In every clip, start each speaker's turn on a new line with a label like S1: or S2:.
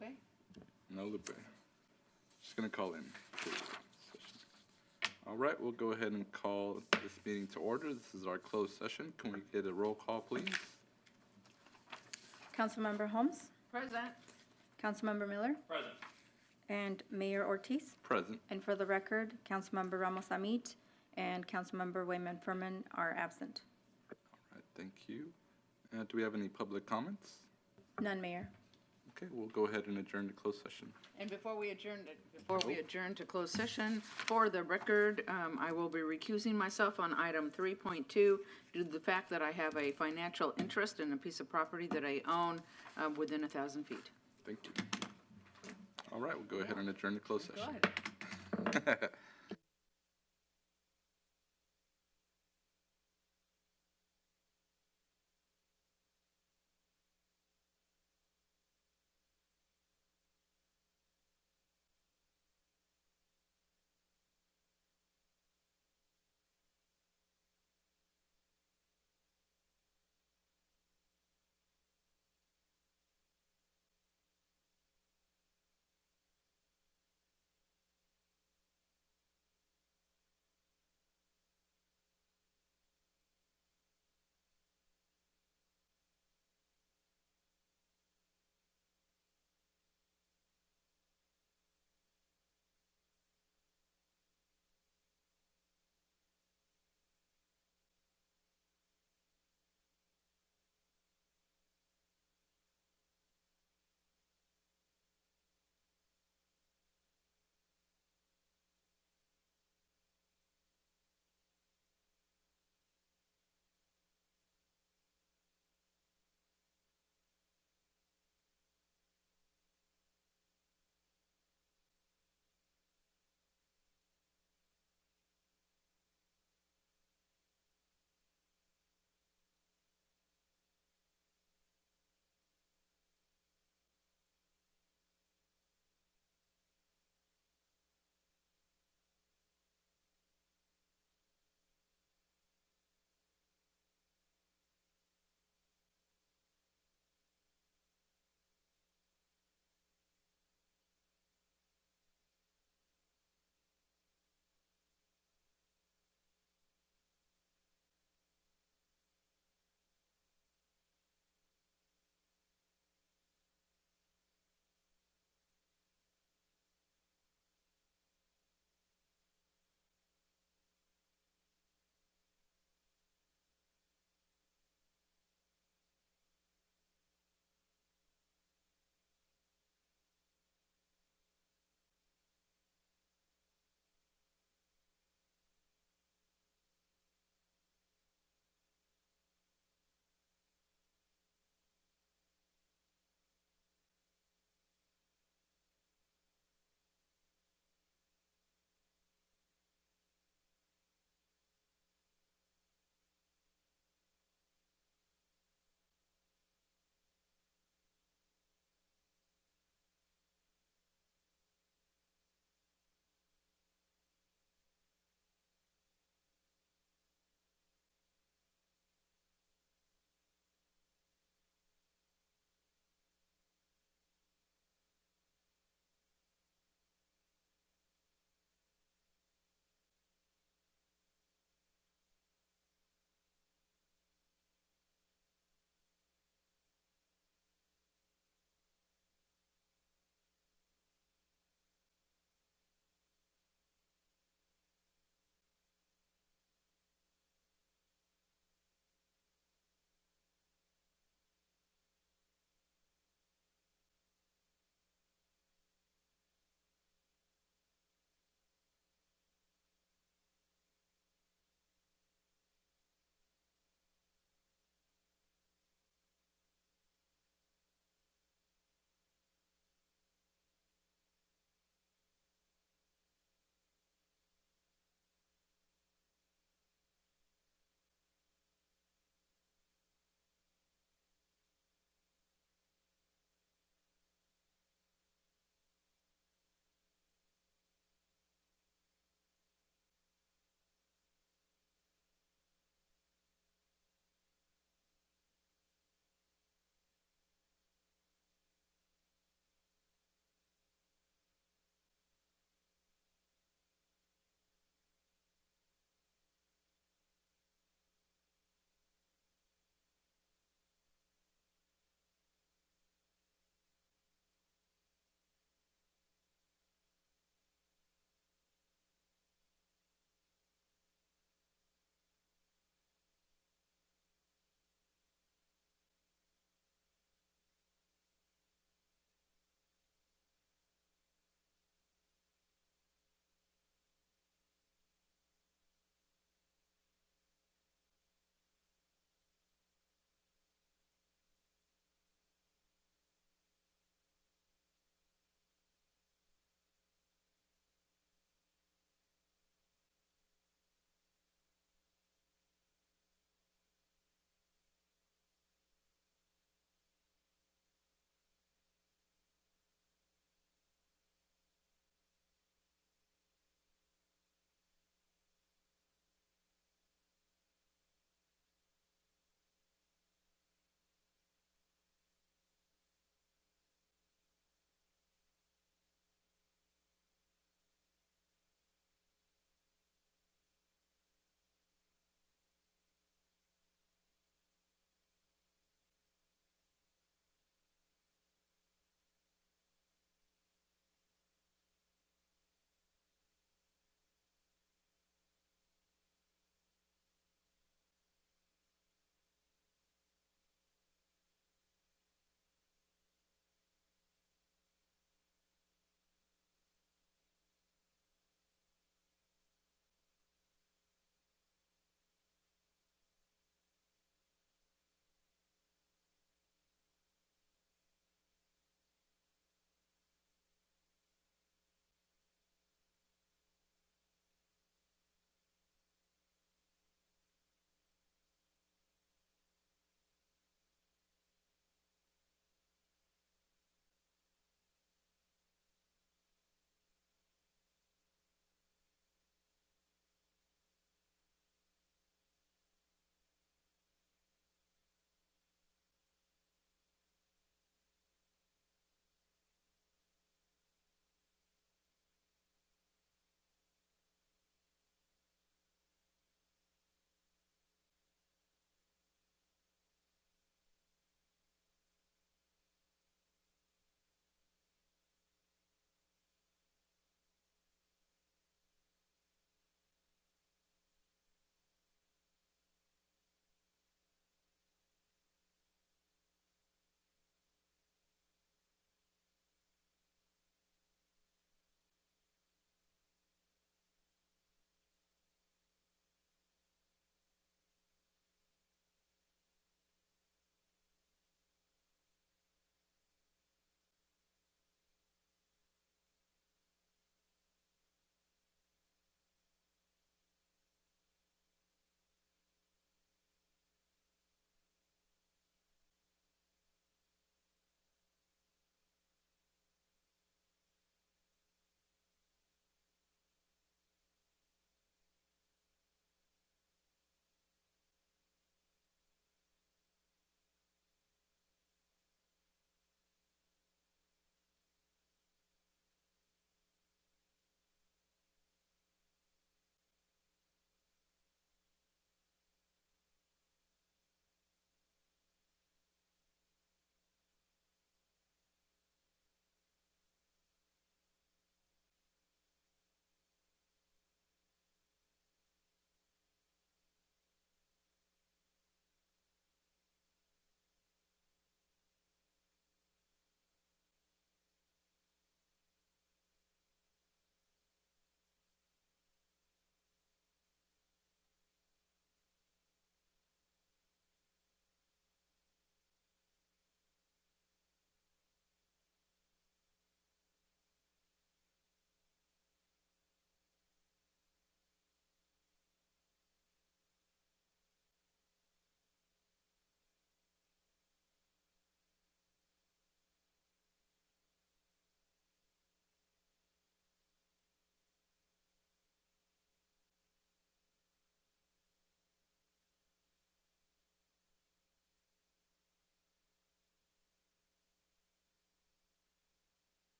S1: Lupe.
S2: No Lupe. Just going to call in. All right, we'll go ahead and call this meeting to order. This is our closed session. Can we get a roll call, please?
S3: Councilmember Holmes,
S1: Present.
S3: Councilmember Miller,
S4: Present.
S3: and Mayor Ortiz.
S2: Present.
S3: And for the record, Councilmember Ramos Amit and Councilmember Wayman Furman are absent.
S2: All right, thank you. Do we have any public comments?
S3: None, Mayor.
S2: Okay, we'll go ahead and adjourn to closed session.
S1: And before we adjourn to closed session, for the record, I will be recusing myself on item 3.2 due to the fact that I have a financial interest in a piece of property that I own within 1,000 feet.
S2: Thank you. All right, we'll go ahead and adjourn to closed
S1: Go
S2: session.
S1: ahead.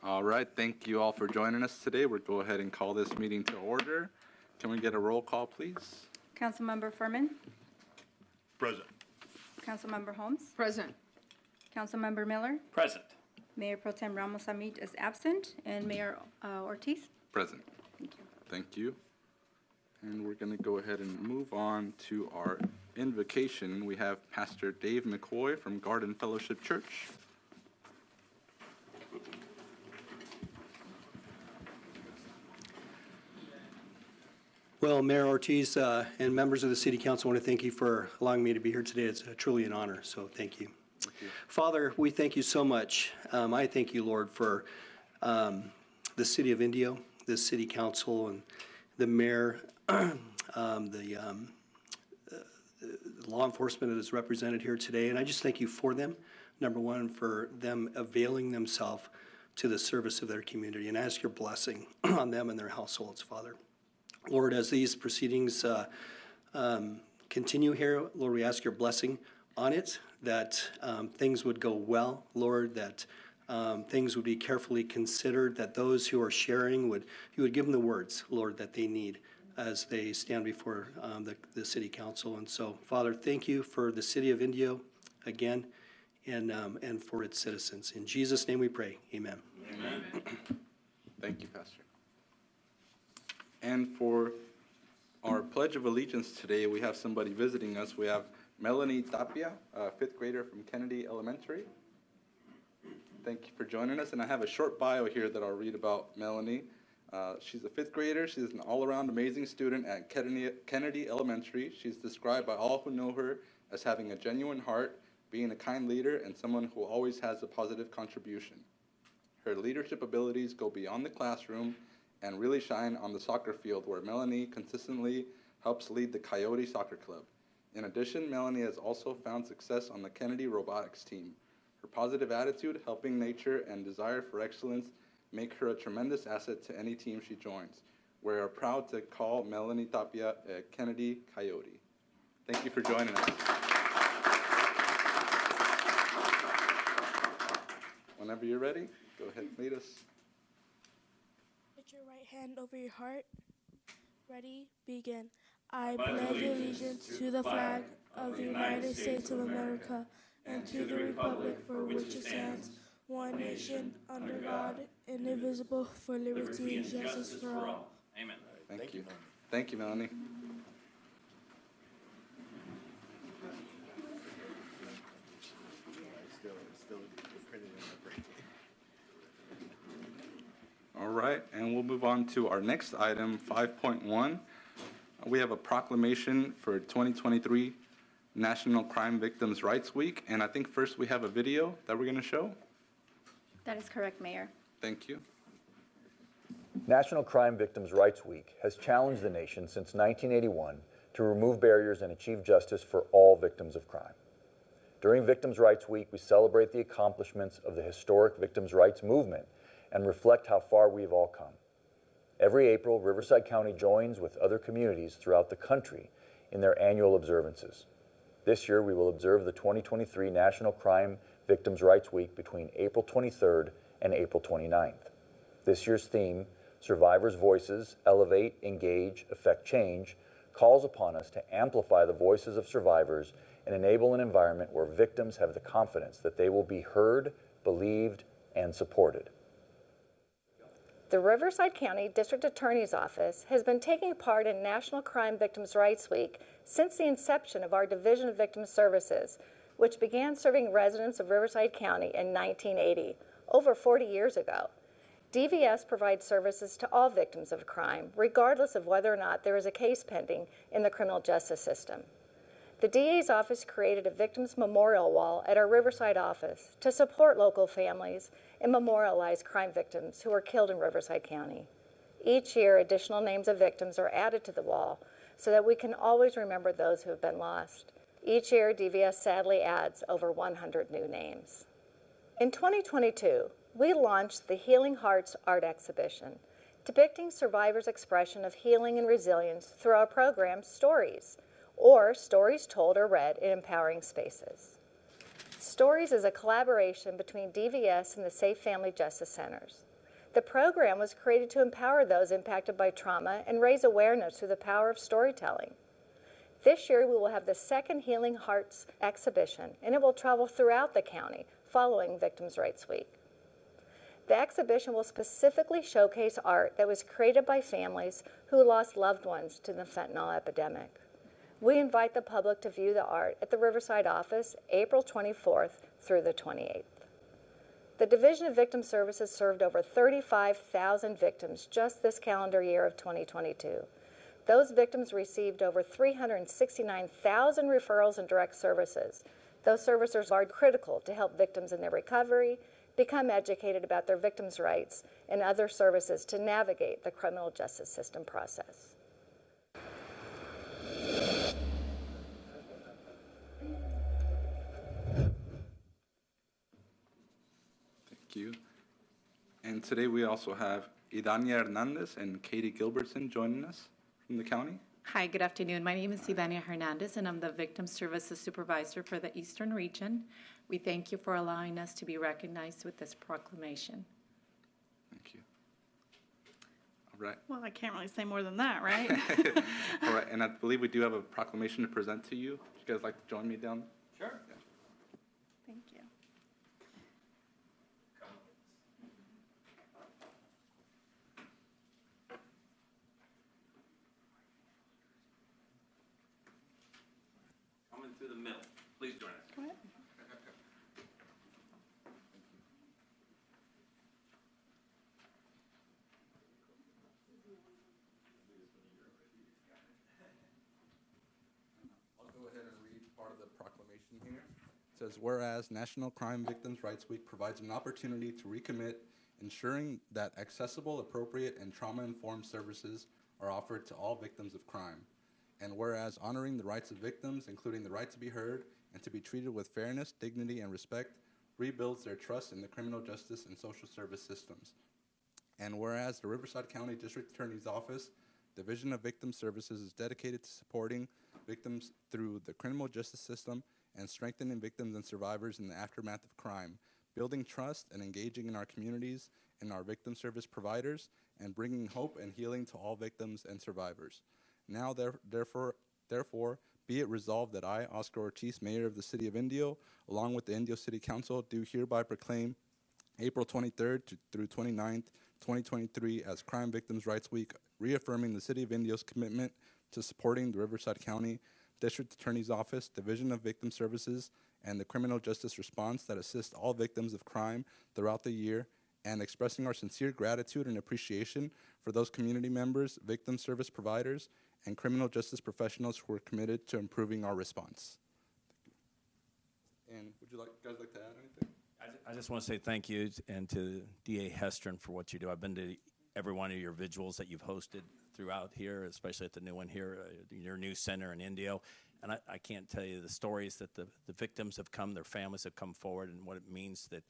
S2: All right, thank you all for joining us today. We'll go ahead and call this meeting to order. Can we get a roll call, please?
S3: Councilmember Furman,
S4: Present.
S3: Councilmember Holmes,
S1: Present.
S3: Councilmember Miller,
S4: Present.
S3: Mayor Pro Tem Ramos Hamid is absent, and Mayor Ortiz.
S2: Present.
S3: Thank you.
S2: Thank you. And we're going to go ahead and move on to our invocation. We have Pastor Dave McCoy from Garden Fellowship Church.
S5: Well, Mayor Ortiz and members of the City Council, I want to thank you for allowing me to be here today. It's truly an honor, so thank you. Father, we thank you so much. I thank you, Lord, for the City of Indio, the City Council, and the Mayor, the law enforcement that is represented here today. And I just thank you for them, number one, for them availing themselves to the service of their community. And I ask your blessing on them and their households, Father. Lord, as these proceedings continue here, Lord, we ask your blessing on it, that things would go well, Lord, that things would be carefully considered, that those who are sharing you would give them the words, Lord, that they need as they stand before the City Council. And so, Father, thank you for the City of Indio again, and for its citizens. In Jesus' name we pray, amen.
S2: Amen. Thank you, Pastor. And for our Pledge of Allegiance today, we have somebody visiting us. We have Melanie Tapia, a fifth grader from Kennedy Elementary. Thank you for joining us. And I have a short bio here that I'll read about Melanie. She's a fifth grader. She's an all-around amazing student at Kennedy Elementary. She's described by all who know her as having a genuine heart, being a kind leader, and someone who always has a positive contribution. Her leadership abilities go beyond the classroom and really shine on the soccer field, where Melanie consistently helps lead the Coyote Soccer Club. In addition, Melanie has also found success on the Kennedy robotics team. Her positive attitude, helping nature, and desire for excellence make her a tremendous asset to any team she joins. We are proud to call Melanie Tapia a Kennedy Coyote. Thank you for joining us. Whenever you're ready, go ahead and lead us.
S6: Put your right hand over your heart. Ready, begin. I pledge allegiance to the flag of the United States of America and to the republic for which it stands, one nation, under God, indivisible, for liberty and justice for all.
S4: Amen.
S2: Thank you. Thank you, Melanie. All right, and we'll move on to our next item, 5.1. We have a proclamation for 2023 National Crime Victims' Rights Week, and I think first we have a video that we're going to show.
S3: That is correct, Mayor.
S2: Thank you.
S7: National Crime Victims' Rights Week has challenged the nation since 1981 to remove barriers and achieve justice for all victims of crime. During Victims' Rights Week, we celebrate the accomplishments of the historic victims' rights movement and reflect how far we have all come. Every April, Riverside County joins with other communities throughout the country in their annual observances. This year, we will observe the 2023 National Crime Victims' Rights Week between April 23rd and April 29th. This year's theme, Survivors' Voices, Elevate, Engage, Affect Change, calls upon us to amplify the voices of survivors and enable an environment where victims have the confidence that they will be heard, believed, and supported.
S8: The Riverside County District Attorney's Office has been taking part in National Crime Victims' Rights Week since the inception of our Division of Victim Services, which began serving residents of Riverside County in 1980, over 40 years ago. DVS provides services to all victims of crime, regardless of whether or not there is a case pending in the criminal justice system. The DA's office created a Victims Memorial Wall at our Riverside office to support local families and memorialize crime victims who were killed in Riverside County. Each year, additional names of victims are added to the wall so that we can always remember those who have been lost. Each year, DVS sadly adds over 100 new names. In 2022, we launched the Healing Hearts Art Exhibition, depicting survivors' expression of healing and resilience through our program, Stories, or stories told or read in empowering spaces. Stories is a collaboration between DVS and the Safe Family Justice Centers. The program was created to empower those impacted by trauma and raise awareness through the power of storytelling. This year, we will have the second Healing Hearts exhibition, and it will travel throughout the county following Victims' Rights Week. The exhibition will specifically showcase art that was created by families who lost loved ones to the fentanyl epidemic. We invite the public to view the art at the Riverside office April 24th through the 28th. The Division of Victim Services served over 35,000 victims just this calendar year of 2022. Those victims received over 369,000 referrals and direct services. Those services are critical to help victims in their recovery, become educated about their victims' rights, and other services to navigate the criminal justice system process.
S2: Thank you. And today we also have Idania Hernandez and Katie Gilbertson joining us from the county.
S9: Hi, good afternoon. My name is Idania Hernandez, and I'm the Victim Services Supervisor for the Eastern Region. We thank you for allowing us to be recognized with this proclamation.
S2: Thank you. All right.
S10: Well, I can't really say more than that, right?
S2: All right, and I believe we do have a proclamation to present to you. Would you guys like to join me down? Sure. Yeah.
S10: Thank you.
S11: Coming through the middle. Please join us.
S10: Go ahead.
S2: I'll go ahead and read part of the proclamation here. It says, whereas National Crime Victims' Rights Week provides an opportunity to recommit, ensuring that accessible, appropriate, and trauma-informed services are offered to all victims of crime. And whereas honoring the rights of victims, including the right to be heard and to be treated with fairness, dignity, and respect, rebuilds their trust in the criminal justice and social service systems. And whereas the Riverside County District Attorney's Office, Division of Victim Services, is dedicated to supporting victims through the criminal justice system and strengthening victims and survivors in the aftermath of crime, building trust and engaging in our communities and our victim service providers, and bringing hope and healing to all victims and survivors. Now, therefore, be it resolved that I, Oscar Ortiz, Mayor of the City of Indio, along with the Indio City Council, do hereby proclaim April 23rd through 29th, 2023 as Crime Victims' Rights Week, reaffirming the City of Indio's commitment to supporting the Riverside County District Attorney's Office, Division of Victim Services, and the criminal justice response that assists all victims of crime throughout the year, and expressing our sincere gratitude and appreciation for those community members, victim service providers, and criminal justice professionals who are committed to improving our response. And would you guys like to add anything?
S11: I just want to say thank you and to DA Hestron for what you do. I've been to every one of your vigils that you've hosted throughout here, especially at the new one here, your new center in Indio. And I can't tell you the stories that the victims have come, their families have come forward, and what it means that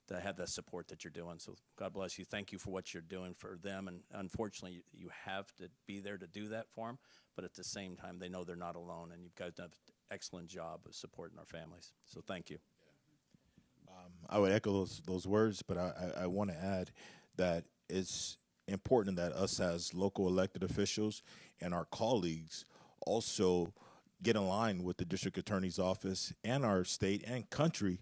S11: to have that support that you're doing. So God bless you. Thank you for what you're doing for them. And unfortunately, you have to be there to do that for them. But at the same time, they know they're not alone. And you guys done an excellent job of supporting our families. So thank you.
S4: I would echo those words, but I want to add that it's important that us as local elected officials and our colleagues also get in line with the district attorney's office and our state and country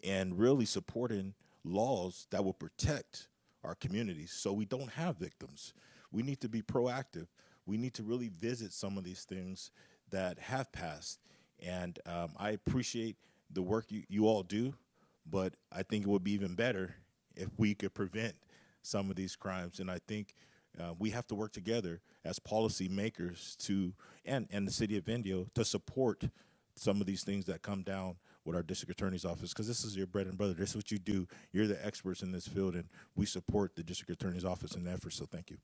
S4: and really supporting laws that will protect our communities so we don't have victims. We need to be proactive. We need to really visit some of these things that have passed. And I appreciate the work you all do, but I think it would be even better if we could prevent some of these crimes. And I think we have to work together as policymakers and the city of Indio to support some of these things that come down with our district attorney's office, because this is your bread and butter. This is what you do. You're the experts in this field, and we support the district attorney's office in the effort, so thank you.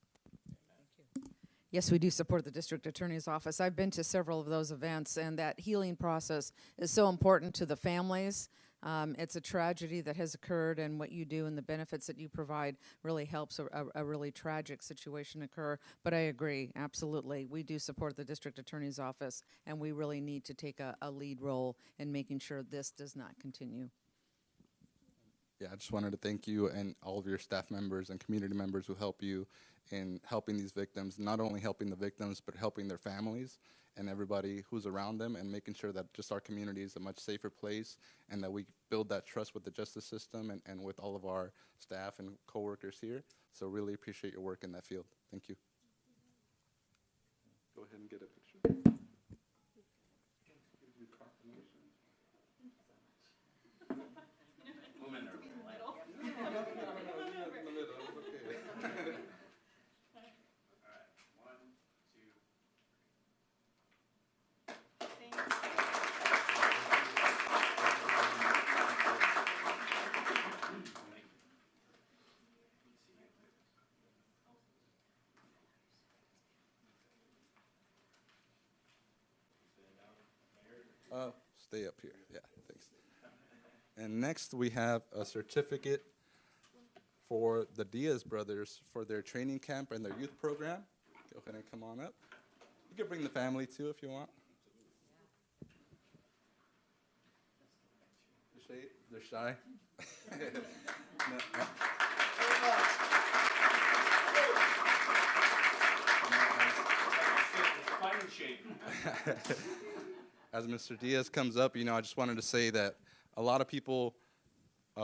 S12: Yes, we do support the district attorney's office. I've been to several of those events, and that healing process is so important to the families. It's a tragedy that has occurred, and what you do and the benefits that you provide really helps a really tragic situation occur. But I agree, absolutely. We do support the district attorney's office, and we really need to take a lead role in making sure this does not continue.
S2: Yeah, I just wanted to thank you and all of your staff members and community members who help you in helping these victims, not only helping the victims, but helping their families and everybody who's around them, and making sure that just our community is a much safer place and that we build that trust with the justice system and with all of our staff and coworkers here. So really appreciate your work in that field. Thank you. Go ahead and get a picture. Stay up here. Yeah, thanks. And next we have a certificate for the Diaz brothers for their training camp and their youth program. Go ahead and come on up. You can bring the family too if you want. They're shy. As Mr. Diaz comes up, I just wanted to say that a lot of people,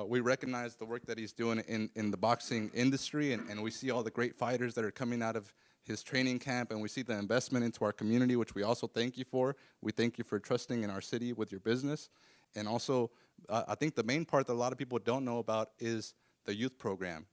S2: we recognize the work that he's doing in the boxing industry, and we see all the great fighters that are coming out of his training camp, and we see the investment into our community, which we also thank you for. We thank you for trusting in our city with your business. And also, I think the main part that a lot of people don't know about is the youth program.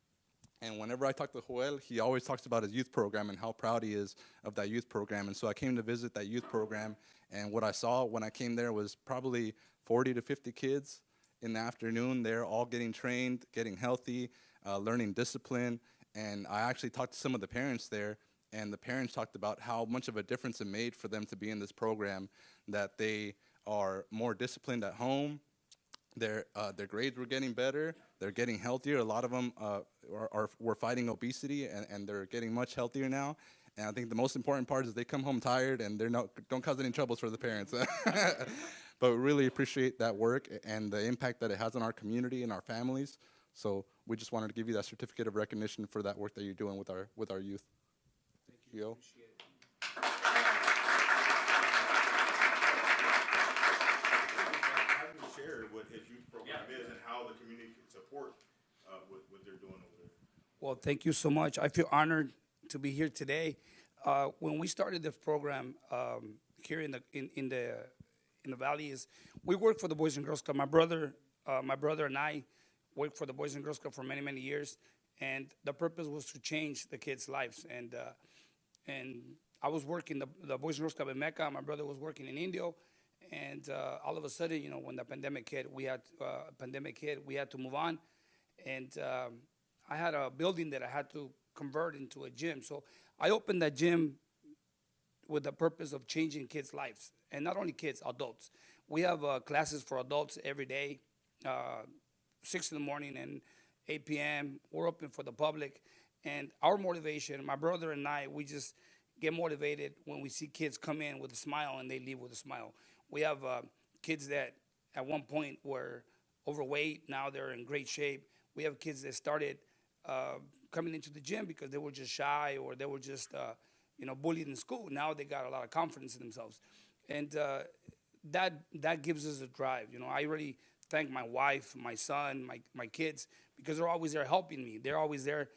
S2: And whenever I talk to Joel, he always talks about his youth program and how proud he is of that youth program. And so I came to visit that youth program, and what I saw when I came there was probably 40 to 50 kids in the afternoon. They're all getting trained, getting healthy, learning discipline. And I actually talked to some of the parents there, and the parents talked about how much of a difference it made for them to be in this program, that they are more disciplined at home. Their grades were getting better. They're getting healthier. A lot of them were fighting obesity, and they're getting much healthier now. And I think the most important part is they come home tired, and don't cause any troubles for the parents. But we really appreciate that work and the impact that it has on our community and our families. So we just wanted to give you that certificate of recognition for that work that you're doing with our youth. Thank you. Yo.
S4: Share what his youth program is and how the community can support what they're doing over there.
S13: Well, thank you so much. I feel honored to be here today. When we started this program here in the Valleys, we worked for the Boys and Girls Club. My brother and I worked for the Boys and Girls Club for many, many years, and the purpose was to change the kids' lives. And I was working the Boys and Girls Club in Mecca. My brother was working in Indio. And all of a sudden, when the pandemic hit, we had to move on. And I had a building that I had to convert into a gym. So I opened that gym with the purpose of changing kids' lives. And not only kids, adults. We have classes for adults every day, 6 in the morning and 8 p.m. We're open for the public. And our motivation, my brother and I, we just get motivated when we see kids come in with a smile and they leave with a smile. We have kids that at one point were overweight. Now they're in great shape. We have kids that started coming into the gym because they were just shy or they were just bullied in school. Now they got a lot of confidence in themselves. And that gives us a drive. I really thank my wife, my son, my kids, because they're always there helping me. They're always there,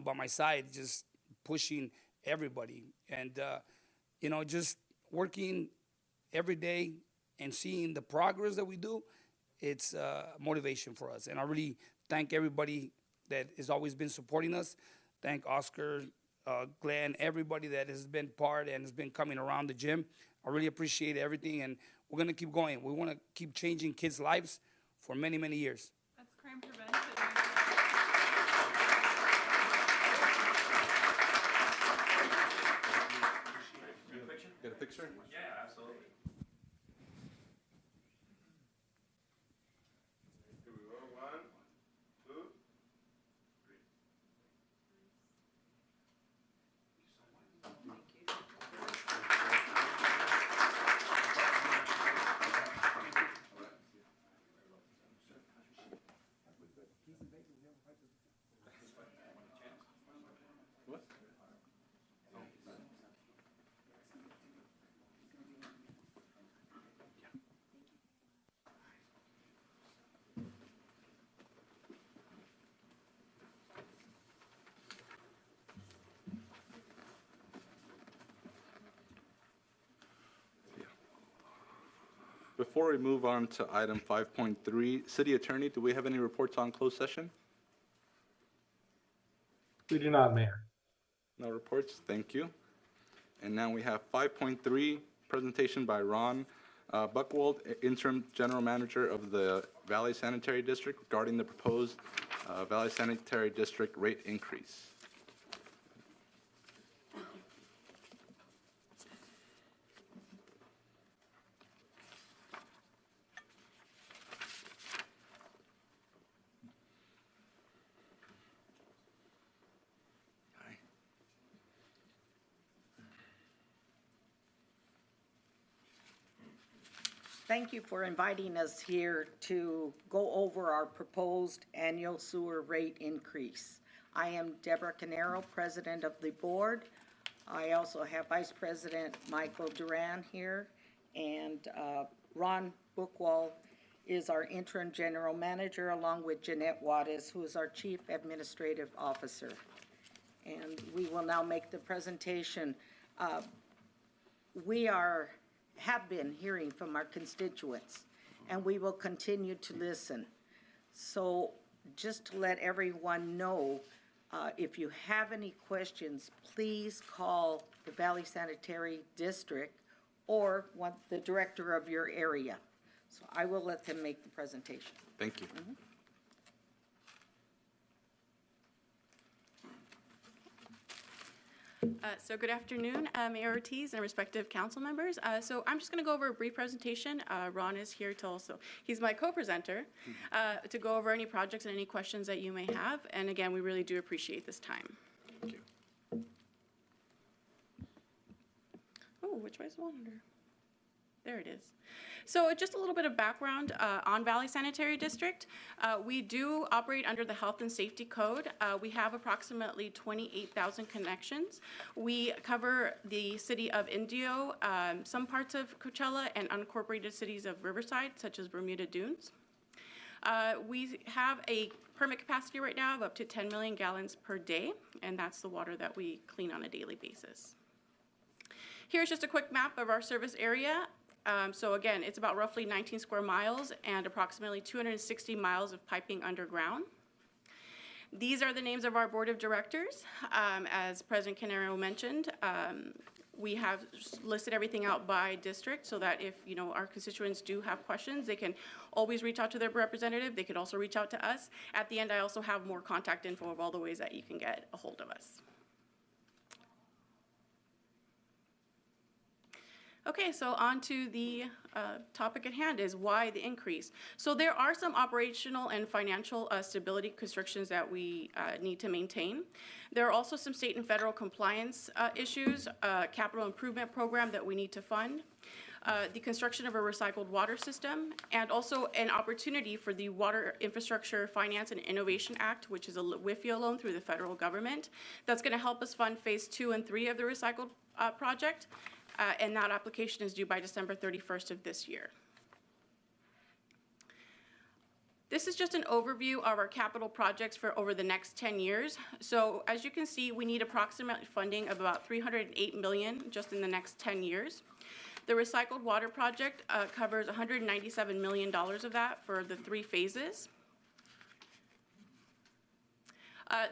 S13: by my side, just pushing everybody. And, just working every day and seeing the progress that we do, it's motivation for us. And I really thank everybody that has always been supporting us. Thank Oscar, Glenn, everybody that has been part and has been coming around the gym. I really appreciate everything, and we're going to keep going. We want to keep changing kids' lives for many, many years.
S10: That's crime prevention.
S2: Get a picture?
S11: Yeah, absolutely.
S4: Here we go. 1, 2, 3.
S2: before we move on to item 5.3, City Attorney, do we have any reports on closed session?
S14: We do not, Mayor.
S2: No reports, thank you. And now we have 5.3, presentation by Ron Buchwald, Interim General Manager of the Valley Sanitary District regarding the proposed Valley Sanitary District rate increase.
S15: Thank you for inviting us here to go over our proposed annual sewer rate increase. I am Deborah Canero, President of the Board. I also have Vice President Michael Duran here, and Ron Buchwald is our Interim General Manager, along with Jeanette Juarez, who is our Chief Administrative Officer. And we will now make the presentation. We have been hearing from our constituents, and we will continue to listen. So just to let everyone know, if you have any questions, please call the Valley Sanitary District or the director of your area. So I will let them make the presentation.
S2: Thank you.
S16: So good afternoon, Mayor Ortiz and respective council members. So I'm just going to go over a brief presentation. Ron is here to also, he's my co-presenter, to go over any projects and any questions that you may have. And again, we really do appreciate this time.
S2: Thank you.
S16: Oh, which way is the monitor? There it is. So just a little bit of background on Valley Sanitary District. We do operate under the Health and Safety Code. We have approximately 28,000 connections. We cover the city of Indio, some parts of Coachella, and unincorporated cities of Riverside, such as Bermuda Dunes. We have a permit capacity right now of up to 10 million gallons per day, and that's the water that we clean on a daily basis. Here's just a quick map of our service area. So again, it's about roughly 19 square miles and approximately 260 miles of piping underground. These are the names of our board of directors. As President Canero mentioned, we have listed everything out by district so that if our constituents do have questions, they can always reach out to their representative. They could also reach out to us. At the end, I also have more contact info of all the ways that you can get a hold of us. Okay, so on to the topic at hand is why the increase. So there are some operational and financial stability constrictions that we need to maintain. There are also some state and federal compliance issues, capital improvement program that we need to fund, the construction of a recycled water system, and also an opportunity for the Water Infrastructure Finance and Innovation Act, which is a WIFIA loan through the federal government. That's going to help us fund phase 2 and 3 of the recycled project. And that application is due by December 31st of this year. This is just an overview of our capital projects for over the next 10 years. So as you can see, we need approximate funding of about $308 million just in the next 10 years. The recycled water project covers $197 million of that for the 3 phases.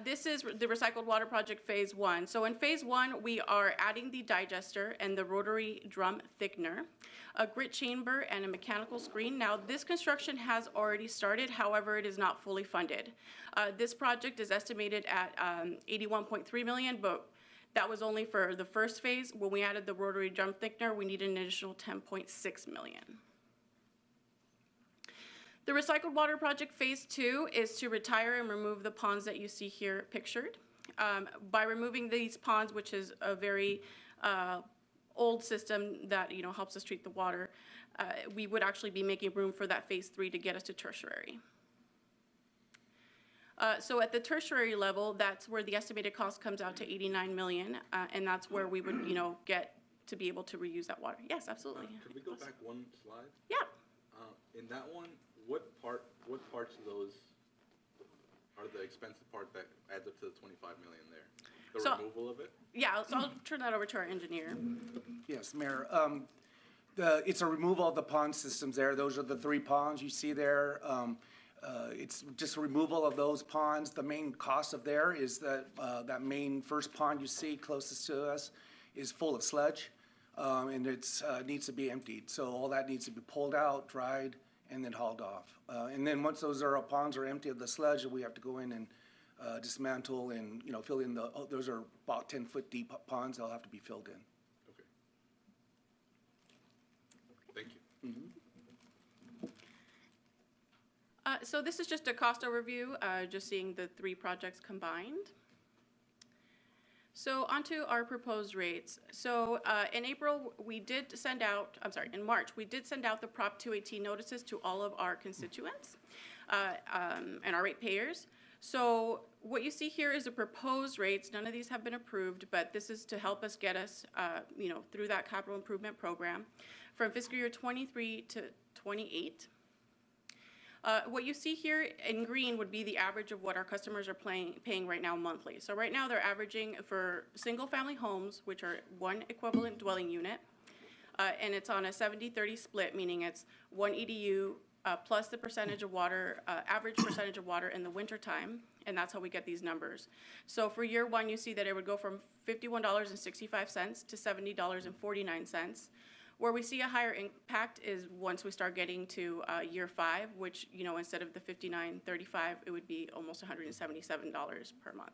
S16: This is the recycled water project phase 1. So in phase 1, we are adding the digester and the rotary drum thickener, a grit chamber, and a mechanical screen. Now, this construction has already started. However, it is not fully funded. This project is estimated at $81.3 million, but that was only for the first phase. When we added the rotary drum thickener, we need an additional $10.6 million. The recycled water project phase 2 is to retire and remove the ponds that you see here pictured. By removing these ponds, which is a very old system that helps us treat the water, we would actually be making room for that phase 3 to get us to tertiary. So at the tertiary level, that's where the estimated cost comes out to $89 million, and that's where we would get to be able to reuse that water. Yes, absolutely.
S2: Could we go back one slide?
S16: Yeah.
S2: In that one, what parts of those are the expensive part that adds up to the 25 million there? The removal of it?
S16: Yeah, so I'll turn that over to our engineer.
S17: Yes, Mayor.
S14: It's a removal of the pond systems there. Those are the 3 ponds you see there. It's just removal of those ponds. The main cost of there is that main first pond you see closest to us is full of sludge, and it's needs to be emptied. So all that needs to be pulled out, dried, and then hauled off. And then once those ponds are empty of the sludge, we have to go in and dismantle and fill in those are about 10-foot deep ponds. They'll have to be filled in.
S2: Thank you.
S16: So this is just a cost overview, just seeing the 3 projects combined. So onto our proposed rates. So in April, we did send out, in March, we did send out the Prop 218 notices to all of our constituents and our ratepayers. So what you see here is the proposed rates. None of these have been approved, but this is to help us get us, through that capital improvement program from fiscal year 23 to 28. What you see here in green would be the average of what our customers are paying right now monthly. So right now they're averaging for single-family homes, which are 1 equivalent dwelling unit, and it's on a 70-30 split, meaning it's 1 EDU plus the percentage of water, average percentage of water in the wintertime, and that's how we get these numbers. So for year 1, you see that it would go from $51.65 to $70.49. Where we see a higher impact is once we start getting to year 5, which, instead of the $59.35, it would be almost $177 per month.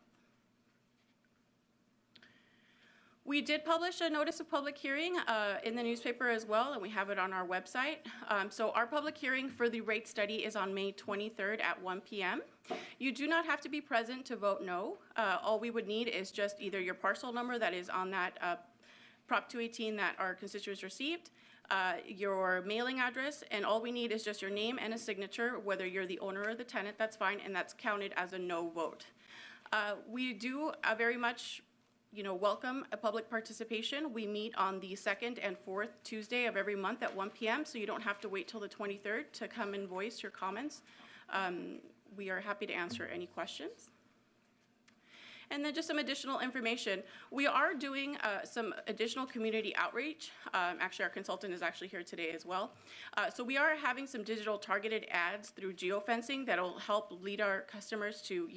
S16: We did publish a notice of public hearing in the newspaper as well, and we have it on our website. So our public hearing for the rate study is on May 23rd at 1 p.m. You do not have to be present to vote no. All we would need is just either your parcel number that is on that Prop 218 that our constituents received, your mailing address, and all we need is just your name and a signature, whether you're the owner or the tenant, that's fine, and that's counted as a no vote. We do very much welcome a public participation. We meet on the 2nd and 4th Tuesday of every month at 1 p.m., so you don't have to wait till the 23rd to come and voice your comments. We are happy to answer any questions. And then just some additional information. We are doing some additional community outreach. Actually, our consultant is actually here today as well. So we are having some digital targeted ads through geofencing that will help lead our customers to,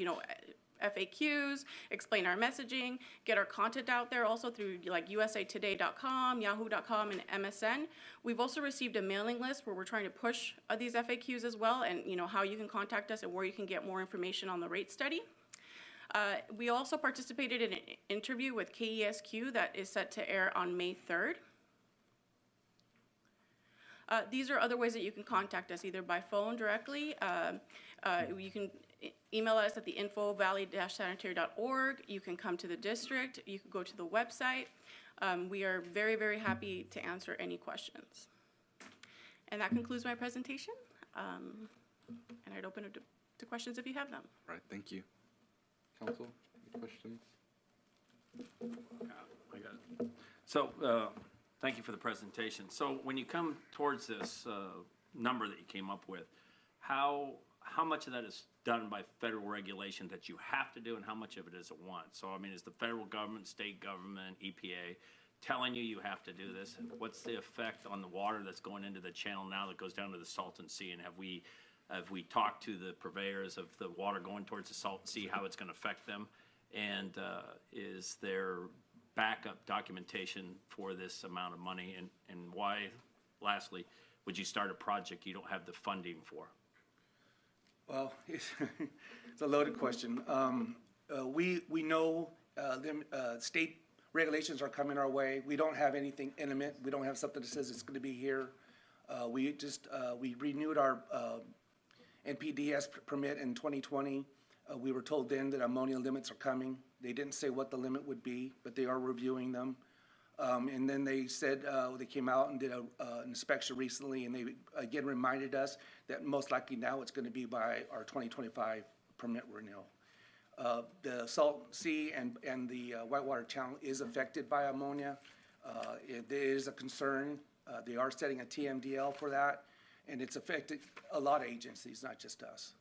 S16: FAQs, explain our messaging, get our content out there also through like usatoday.com, yahoo.com, and MSN. We've also received a mailing list where we're trying to push these FAQs as well, and how you can contact us and where you can get more information on the rate study. We also participated in an interview with KESQ that is set to air on May 3rd. These are other ways that you can contact us, either by phone directly. You can email us at the info-valley-sanitary.org. You can come to the district. You can go to the website. We are very, very happy to answer any questions. And that concludes my presentation. And I'd open it to questions if you have them.
S2: All right, thank you. Council, any questions?
S11: I got it. So, thank you for the presentation. So, when you come towards this number that you came up with, how much of that is done by federal regulation that you have to do, and how much of it is at once? So, I mean, is the federal government, state government, EPA telling you have to do this? And what's the effect on the water that's going into the channel now that goes down to the Salton Sea? And have we talked to the purveyors of the water going towards the Salton Sea, how it's going to affect them? And is there backup documentation for this amount of money? And why, lastly, would you start a project you don't have the funding for?
S14: Well, it's a loaded question. We know state regulations are coming our way. We don't have anything imminent. We don't have something that says it's going to be here. We renewed our NPDES permit in 2020. We were told then that ammonia limits are coming. They didn't say what the limit would be, but they are reviewing them. And then they said they came out and did an inspection recently, and they again reminded us that most likely now it's going to be by our 2025 permit renewal. The Salton Sea and the Whitewater Channel is affected by ammonia. It is a concern. They are setting a TMDL for that, and it's affected a lot of agencies, not just us.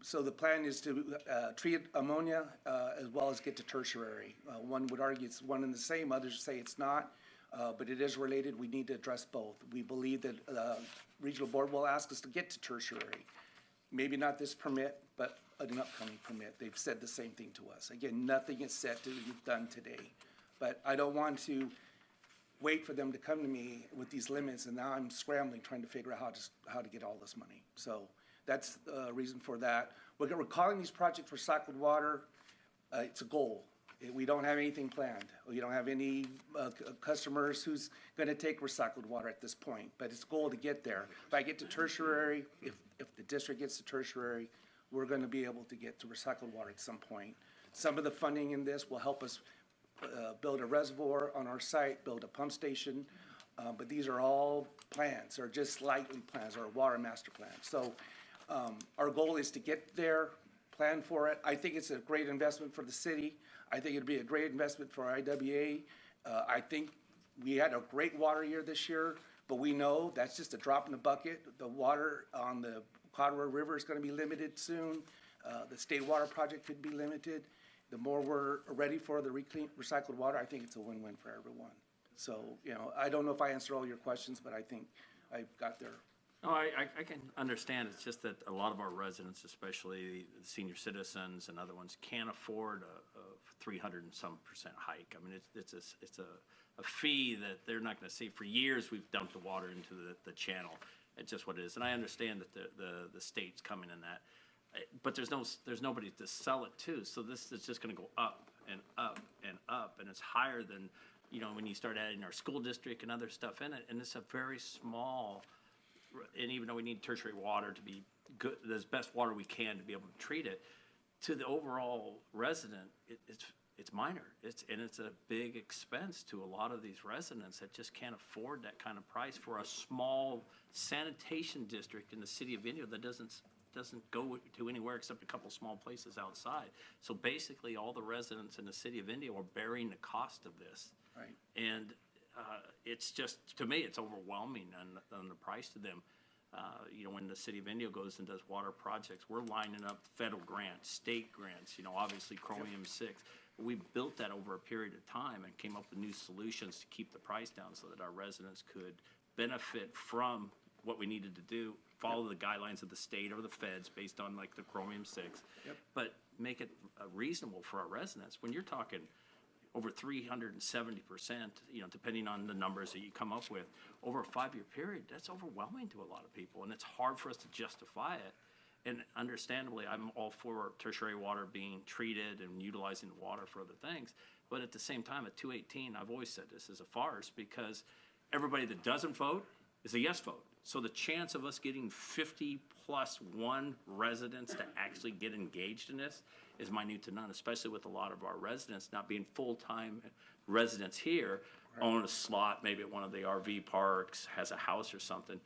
S14: So the plan is to treat ammonia as well as get to tertiary. One would argue it's one and the same. Others say it's not. but it is related. We need to address both. We believe that regional board will ask us to get to tertiary. Maybe not this permit, but an upcoming permit. They've said the same thing to us. Again, nothing is set to be done today. But I don't want to wait for them to come to me with these limits, and now I'm scrambling trying to figure out how to get all this money. So that's the reason for that. We're calling these projects recycled water. It's a goal. We don't have anything planned. We don't have any customers who's going to take recycled water at this point, but it's a goal to get there. If I get to tertiary, if the district gets to tertiary, we're going to be able to get to recycled water at some point. Some of the funding in this will help us build a reservoir on our site, build a pump station, but these are all plans, or just likely plans, or water master plans. So our goal is to get there, plan for it. I think it's a great investment for the city. I think it'd be a great investment for IWA. I think we had a great water year this year, but we know that's just a drop in the bucket. The water on the Colorado River is going to be limited soon. The state water project could be limited. The more we're ready for the recycled water, I think it's a win-win for everyone. So, you know, I don't know if I answered all your questions, but I think I got there.
S11: No, I can understand. It's just that a lot of our residents, especially the senior citizens and other ones, can't afford a 300% and some hike. I mean, it's a fee that they're not going to see. For years, we've dumped the water into the channel. It's just what it is. And I understand that the state's coming in that. But there's nobody to sell it to, so this is just going to go up and up and up, and it's higher than, you know, when you start adding our school district and other stuff in it, and it's a very small, and even though we need tertiary water to be good, there's best water we can to be able to treat it, to the overall resident, it's minor, and it's a big expense to a lot of these residents that just can't afford that kind of price for a small sanitation district in the city of Indio that doesn't go to anywhere except a couple small places outside. So basically, all the residents in the city of Indio are bearing the cost of this.
S14: Right.
S11: And it's just, to me, it's overwhelming on the price to them. You know, when the city of Indio goes and does water projects, we're lining up federal grants, state grants, you know, obviously Chromium-6. We built that over a period of time and came up with new solutions to keep the price down so that our residents could benefit from what we needed to do, follow the guidelines of the state or the feds based on like the Chromium-6, but make it reasonable for our residents. When you're talking over 370%, you know, depending on the numbers that you come up with, over a 5-year period, that's overwhelming to a lot of people, and it's hard for us to justify it. And understandably, I'm all for tertiary water being treated and utilizing the water for other things, but at the same time, at 218, I've always said this is a farce because everybody that doesn't vote is a yes vote. So the chance of us getting 50+1 residents to actually get engaged in this is minute to none, especially with a lot of our residents not being full-time residents here, own a slot, maybe at one of the RV parks, has a house or something.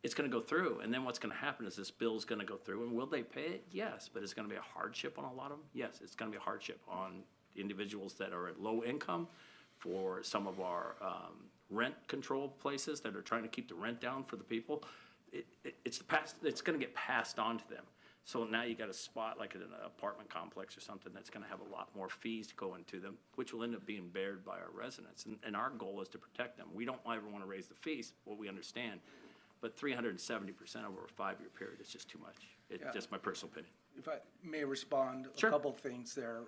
S11: It's going to go through, and then what's going to happen is this bill's going to go through, and will they pay it? Yes, but it's going to be a hardship on a lot of them? Yes, it's going to be a hardship on individuals that are at low income, for some of our rent control places that are trying to keep the rent down for the people. It's going to get passed on to them. So now you got a spot like an apartment complex or something that's going to have a lot more fees to go into them, which will end up being bared by our residents. And our goal is to protect them. We don't ever want to raise the fees, what we understand, but 370% over a 5-year period is just too much. It's just my personal opinion.
S14: If I may respond,
S11: Sure.
S14: A couple of things there.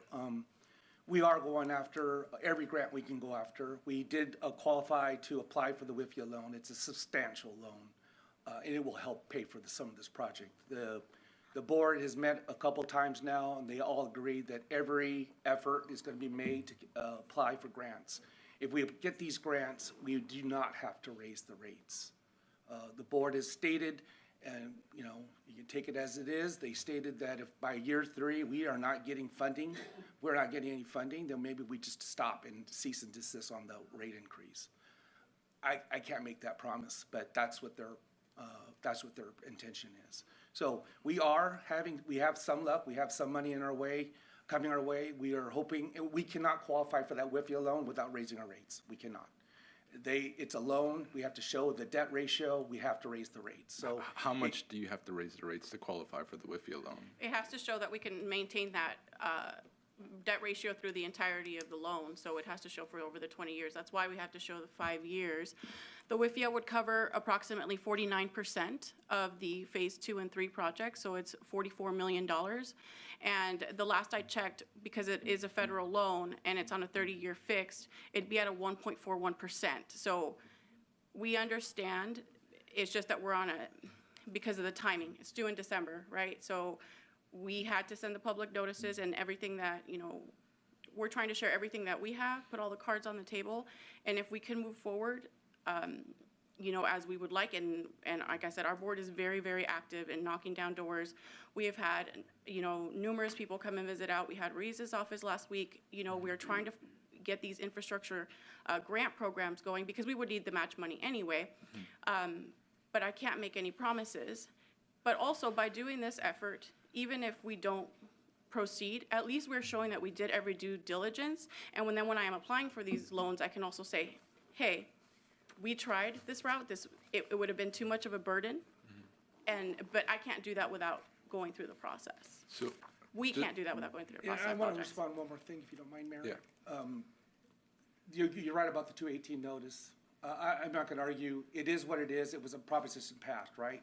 S14: We are going after every grant we can go after. We did qualify to apply for the WIFIA loan. It's a substantial loan, and it will help pay for some of this project. The board has met a couple times now, and they all agree that every effort is going to be made to apply for grants. If we get these grants, we do not have to raise the rates. The board has stated, and you know, you can take it as it is, they stated that if by year 3 we are not getting funding, we're not getting any funding, then maybe we just stop and cease and desist on the rate increase. I can't make that promise, but that's what their intention is. So we have some luck, we have some money in our way, coming our way. We are hoping, we cannot qualify for that WIFIA loan without raising our rates. We cannot. It's a loan, we have to show the debt ratio, we have to raise the rates. So
S2: how much do you have to raise the rates to qualify for the WIFIA loan?
S16: It has to show that we can maintain that debt ratio through the entirety of the loan, so it has to show for over the 20 years. That's why we have to show the 5 years. The WIFIA would cover approximately 49% of the phase 2 and 3 projects, so it's $44 million. And the last I checked, because it is a federal loan and it's on a 30-year fixed, it'd be at a 1.41%. So we understand, it's just that we're on a, because of the timing, it's due in December, right? So we had to send the public notices and everything that, you know, we're trying to share everything that we have, put all the cards on the table, and if we can move forward, you know, as we would like, and like I said, our board is very, very active in knocking down doors. We have had, you know, numerous people come and visit out. We had Reese's office last week. You know, we're trying to get these infrastructure grant programs going because we would need the match money anyway. But I can't make any promises. But also by doing this effort, even if we don't proceed, at least we're showing that we did every due diligence. And when I am applying for these loans, I can also say, hey, we tried this route. It would have been too much of a burden, but I can't do that without going through the process.
S2: So
S16: we can't do that without going through the process.
S14: I want to respond one more thing, if you don't mind, Mayor. Yeah. You're right about the 218 notice. I'm not going to argue. It is what it is. It was a proposition passed, right?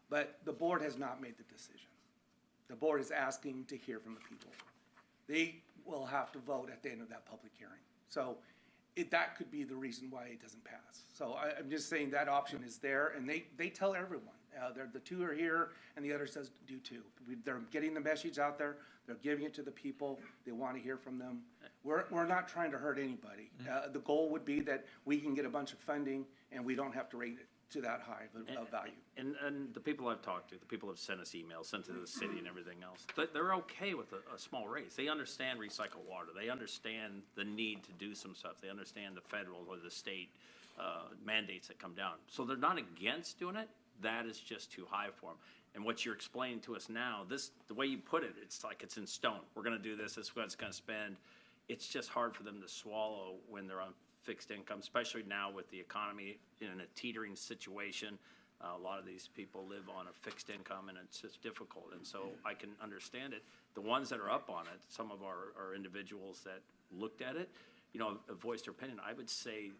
S14: But the board has not made the decision. The board is asking to hear from the people. They will have to vote at the end of that public hearing. So that could be the reason why it doesn't pass. So I'm just saying that option is there, and they tell everyone. The two are here, and the other says do too. They're getting the message out there. They're giving it to the people. They want to hear from them. We're not trying to hurt anybody. The goal would be that we can get a bunch of funding, and we don't have to rate it to that high of value.
S11: And the people I've talked to, the people have sent us emails, sent to the city and everything else, they're okay with a small raise. They understand recycled water. They understand the need to do some stuff. They understand the federal or the state mandates that come down. So they're not against doing it. That is just too high for them. And what you're explaining to us now, the way you put it, it's like it's in stone. We're going to do this. This is what it's going to spend. It's just hard for them to swallow when they're on fixed income, especially now with the economy in a teetering situation. A lot of these people live on a fixed income, and it's just difficult. And so I can understand it. The ones that are up on it, some of our individuals that looked at it, you know, voiced their opinion. I would say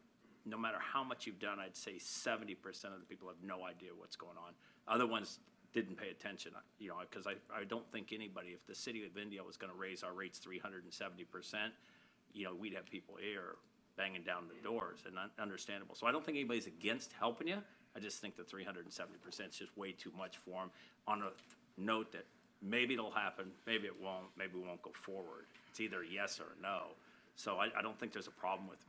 S11: no matter how much you've done, I'd say 70% of the people have no idea what's going on. Other ones didn't pay attention, you know, because I don't think anybody, if the city of Indio was going to raise our rates 370%, you know, we'd have people here banging down the doors, and understandable. So I don't think anybody's against helping you. I just think the 370% is just way too much for them, on a note that maybe it'll happen, maybe it won't, maybe we won't go forward. It's either a yes or a no. So I don't think there's a problem with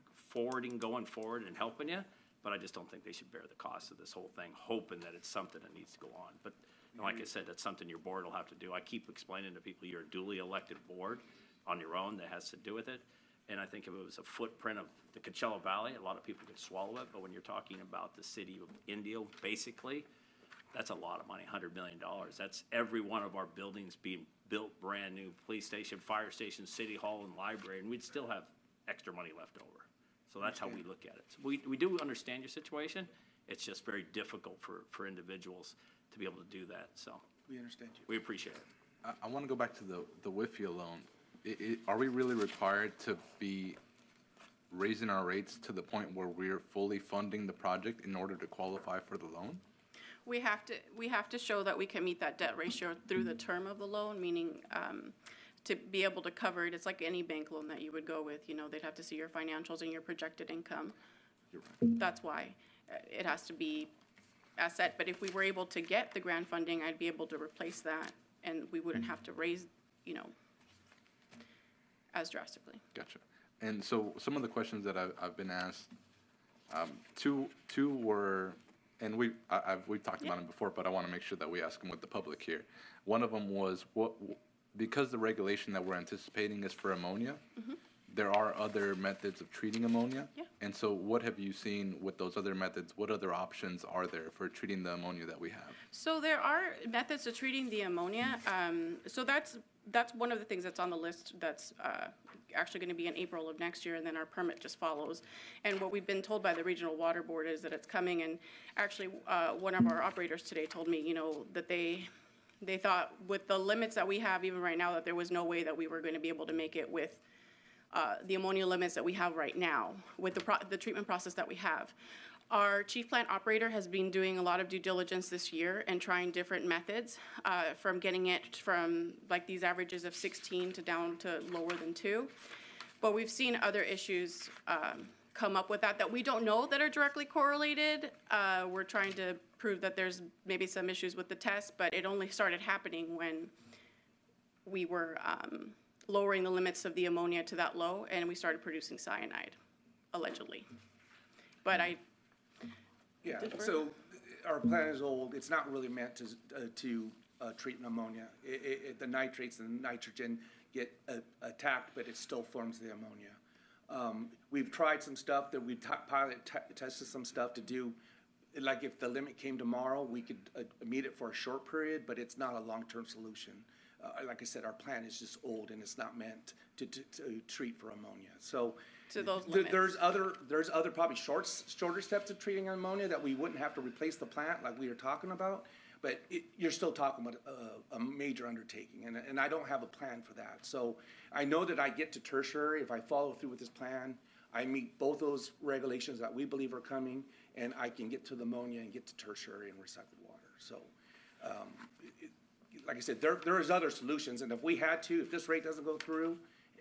S11: going forward and helping you, but I just don't think they should bear the cost of this whole thing, hoping that it's something that needs to go on. But you know, like I said, that's something your board will have to do. I keep explaining to people you're a duly elected board on your own that has to do with it. And I think if it was a footprint of the Coachella Valley, a lot of people could swallow it. But when you're talking about the city of Indio, basically, that's a lot of money, $100 million. That's every one of our buildings being built brand new, police station, fire station, city hall, and library, and we'd still have extra money left over. So that's how we look at it. So we do understand your situation. It's just very difficult for individuals to be able to do that. So
S14: we understand you.
S11: We appreciate it.
S2: I want to go back to the WIFIA loan. Are we really required to be raising our rates to the point where we're fully funding the project in order to qualify for the loan?
S16: We have to show that we can meet that debt ratio through the term of the loan, meaning to be able to cover it. It's like any bank loan that you would go with. You know, they'd have to see your financials and your projected income.
S2: You're right.
S16: That's why it has to be asset. But if we were able to get the grant funding, I'd be able to replace that, and we wouldn't have to raise, you know, as drastically.
S2: Gotcha. And so some of the questions that I've been asked, two were, and we've talked about them before, but I want to make sure that we ask them with the public here. One of them was, because the regulation that we're anticipating is for ammonia, there are other methods of treating ammonia.
S16: Yeah.
S2: And so what have you seen with those other methods? What other options are there for treating the ammonia that we have?
S16: So there are methods of treating the ammonia. So that's one of the things that's on the list that's actually going to be in April of next year, and then our permit just follows. And what we've been told by the Regional Water Board is that it's coming, and actually one of our operators today told me, you know, that they They thought with the limits that we have even right now that there was no way that we were going to be able to make it with the ammonia limits that we have right now with the treatment process that we have. Our chief plant operator has been doing a lot of due diligence this year and trying different methods from getting it from like these averages of 16 to down to lower than 2. But we've seen other issues come up with that we don't know that are directly correlated. We're trying to prove that there's maybe some issues with the test, but it only started happening when we were lowering the limits of the ammonia to that low and we started producing cyanide, allegedly. But
S14: Yeah, so our plant is old. It's not really meant to treat ammonia. The nitrates and nitrogen get attacked, but it still forms the ammonia. We've tried some stuff that we've tested some stuff to do. Like if the limit came tomorrow, we could meet it for a short period, but it's not a long-term solution. Like I said, our plant is just old and it's not meant to treat for ammonia. So there's other probably shorter steps of treating ammonia that we wouldn't have to replace the plant like we were talking about. But you're still talking about a major undertaking, and I don't have a plan for that. So I know that I get to tertiary if I follow through with this plan. I meet both those regulations that we believe are coming, and I can get to the ammonia and get to tertiary and recycled water. So, like I said, there is other solutions, and if we had to, if this rate doesn't go through,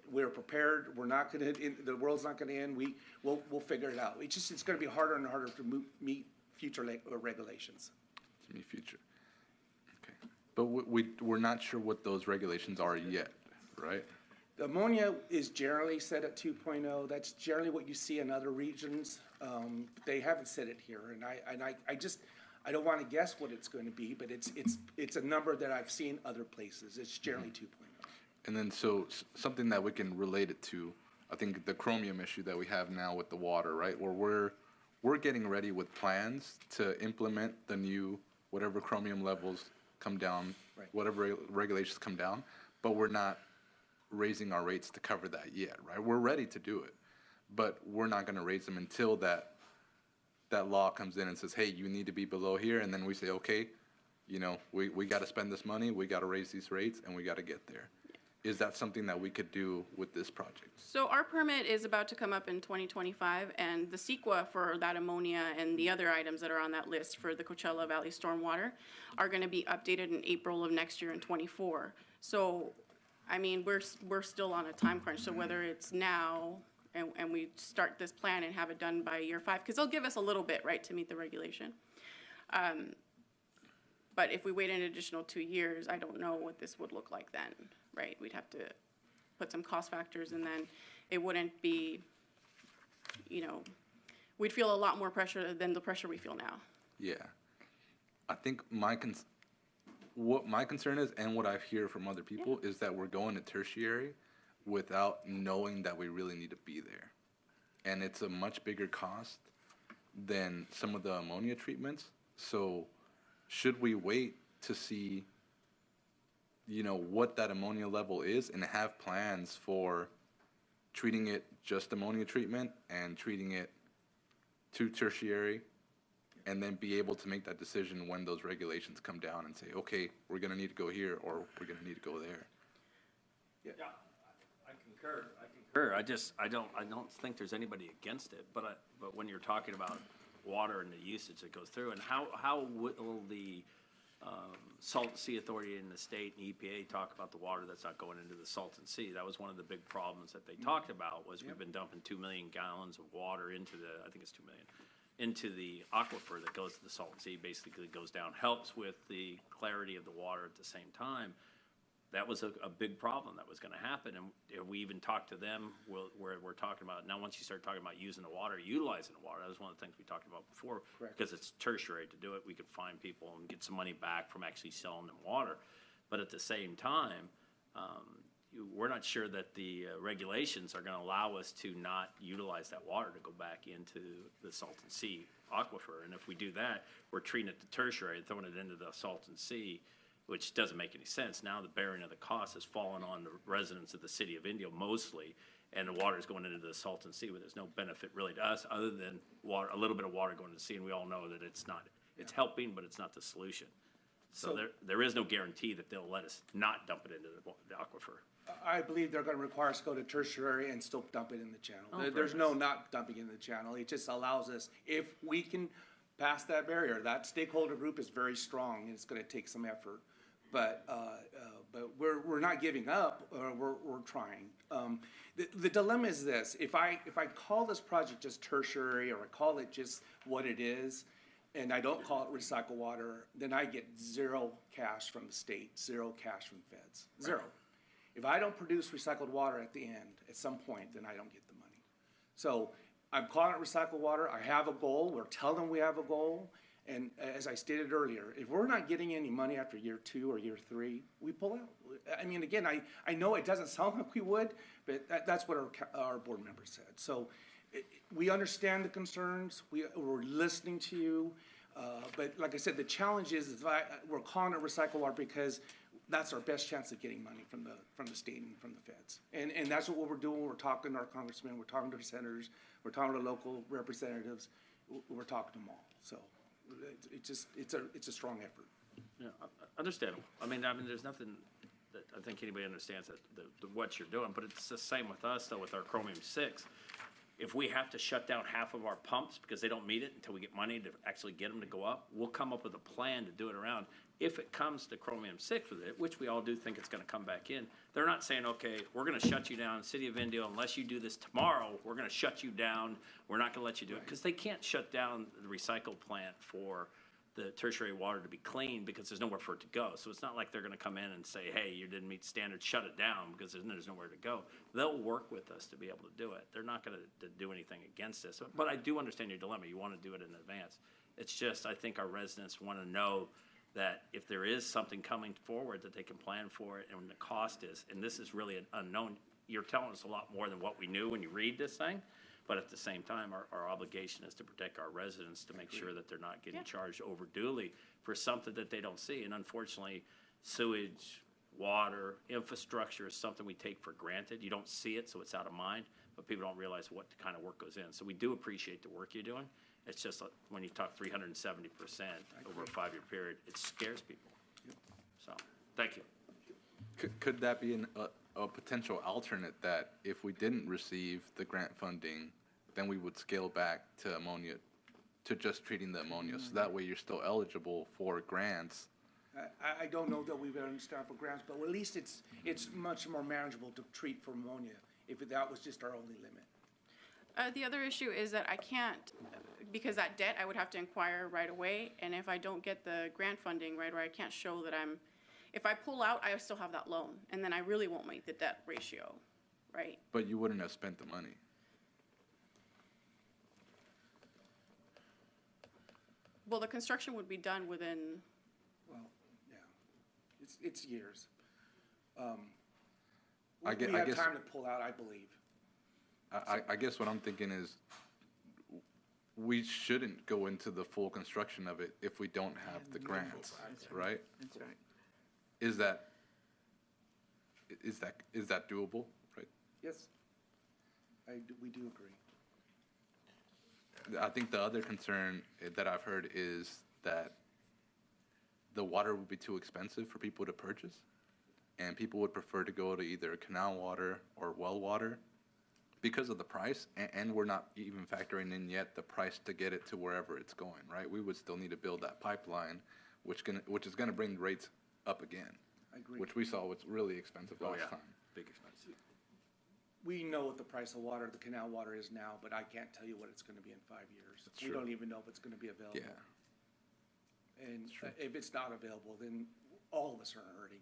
S14: we're prepared. We're not going to. The world's not going to end. We'll figure it out. It's going to be harder and harder to meet future regulations.
S2: To meet future. But we're not sure what those regulations are yet, right?
S14: The ammonia is generally set at 2.0. That's generally what you see in other regions. They haven't said it here, and I don't want to guess what it's going to be, but it's a number that I've seen other places. It's generally 2.0.
S2: And then so something that we can relate it to, I think the chromium issue that we have now with the water, right? Where we're getting ready with plans to implement the new whatever chromium levels come down, right, whatever regulations come down, but we're not raising our rates to cover that yet, right? We're ready to do it, but we're not going to raise them until that law comes in and says, hey, you need to be below here, and then we say, okay, we got to spend this money, we got to raise these rates, and we got to get there. Is that something that we could do with this project?
S16: So our permit is about to come up in 2025, and the CEQA for that ammonia and the other items that are on that list for the Coachella Valley stormwater are going to be updated in April of next year in 24. So, I mean, we're still on a time crunch. So whether it's now and we start this plan and have it done by year 5, because they'll give us a little bit, right, to meet the regulation. But if we wait an additional 2 years, I don't know what this would look like then, right? We'd have to put some cost factors, and then it wouldn't be, we'd feel a lot more pressure than the pressure we feel now.
S2: Yeah. I think what my concern is, and what I hear from other people, is that we're going to tertiary without knowing that we really need to be there. And it's a much bigger cost than some of the ammonia treatments. So should we wait to see, what that ammonia level is and have plans for treating it just ammonia treatment and treating it to tertiary, and then be able to make that decision when those regulations come down and say, okay, we're going to need to go here or we're going to need to go there?
S11: Yeah, I concur. I don't think there's anybody against it, but when you're talking about water and the usage that goes through, and how will the Salton Sea Authority in the state and EPA talk about the water that's not going into the Salton Sea? That was one of the big problems that they talked about, was we've been dumping 2 million gallons of water into I think it's 2 million, into the aquifer that goes to the Salton Sea, basically goes down, helps with the clarity of the water at the same time. That was a big problem that was going to happen, and we even talked to them where we're talking about, now once you start talking about using the water, utilizing the water, that was one of the things we talked about before. Correct. Because it's tertiary to do it, we could find people and get some money back from actually selling them water. But at the same time, we're not sure that the regulations are going to allow us to not utilize that water to go back into the Salton Sea aquifer. And if we do that, we're treating it to tertiary and throwing it into the Salton Sea, which doesn't make any sense. Now the bearing of the cost has fallen on the residents of the city of Indio mostly, and the water is going into the Salton Sea, where there's no benefit really to us other than water, a little bit of water going to the sea, and we all know that it's helping, but it's not the solution. So there is no guarantee that they'll let us not dump it into the aquifer.
S14: I believe they're gonna require us to go to tertiary and still dump it in the channel.
S11: Oh,
S14: There's
S11: very
S14: no
S11: nice.
S14: not dumping in the channel. It just allows us, if we can pass that barrier, that stakeholder group is very strong, and it's gonna take some effort. But we're not giving up, we're trying. The dilemma is this: if I call this project just tertiary, or I call it just what it is, and I don't call it recycled water, then I get zero cash from the state, zero cash from the feds, zero. If I don't produce recycled water at the end, at some point, then I don't get the money. So I'm calling it recycled water. I have a goal. We're telling them we have a goal. And as I stated earlier, if we're not getting any money after year 2 or year 3, we pull out. I mean, again, I know it doesn't sound like we would, but that's what our board members said. So we understand the concerns. We're listening to you. But like I said, the challenge is we're calling it recycled water because that's our best chance of getting money from the state and from the feds. And that's what we're doing. We're talking to our congressmen. We're talking to our senators. We're talking to local representatives. We're talking to them all. So it's a strong effort.
S11: Yeah, understandable. I mean, there's nothing that I think anybody understands that what you're doing, but it's the same with us, though, with our chromium-6. If we have to shut down half of our pumps because they don't meet it until we get money to actually get them to go up, we'll come up with a plan to do it around. If it comes to chromium-6 with it, which we all do think it's going to come back in, they're not saying, okay, we're going to shut you down, City of Indio, unless you do this tomorrow, we're going to shut you down, we're not going to let you do it. Because they can't shut down the recycle plant for the tertiary water to be clean because there's nowhere for it to go. So it's not like they're going to come in and say, hey, you didn't meet standards, shut it down, because there's nowhere to go. They'll work with us to be able to do it. They're not going to do anything against us. But I do understand your dilemma. You want to do it in advance. It's just, I think our residents want to know that if there is something coming forward, that they can plan for it and the cost is, and this is really an unknown. You're telling us a lot more than what we knew when you read this thing. But at the same time, our obligation is to protect our residents, to make sure that they're not getting charged overduly for something that they don't see. And unfortunately, sewage, water, infrastructure is something we take for granted. You don't see it, so it's out of mind, but people don't realize what kind of work goes in. So we do appreciate the work you're doing. It's just like when you talk 370% over a 5-year period, it scares people. So, thank you.
S2: Could that be a potential alternate, that if we didn't receive the grant funding, then we would scale back to ammonia, to just treating the ammonia? So that way you're still eligible for grants.
S14: I don't know that we would understand for grants, but at least it's much more manageable to treat for ammonia if that was just our only limit.
S16: The other issue is that I can't, because that debt, I would have to inquire right away, and if I don't get the grant funding right away, I can't show that if I pull out, I still have that loan, and then I really won't make the debt ratio, right?
S2: But you wouldn't have spent the money.
S16: Well, the construction would be done within.
S14: Well, yeah, it's years.
S2: I
S14: We have
S2: guess
S14: time to pull out, I believe.
S2: I guess what I'm thinking is we shouldn't go into the full construction of it if we don't have the grants, right?
S1: That's right.
S2: Is that doable, right?
S14: Yes, we do agree.
S2: I think the other concern that I've heard is that the water would be too expensive for people to purchase, and people would prefer to go to either canal water or well water because of the price, and we're not even factoring in yet the price to get it to wherever it's going, right? We would still need to build that pipeline, which is gonna bring rates up again.
S14: I agree.
S2: Which we saw was really expensive last time.
S11: Big expense.
S14: We know what the price of water, the canal water is now, but I can't tell you what it's gonna be in 5 years.
S2: That's
S14: We
S2: true.
S14: don't even know if it's gonna be available.
S2: Yeah.
S14: And if it's not available, then all of us are hurting.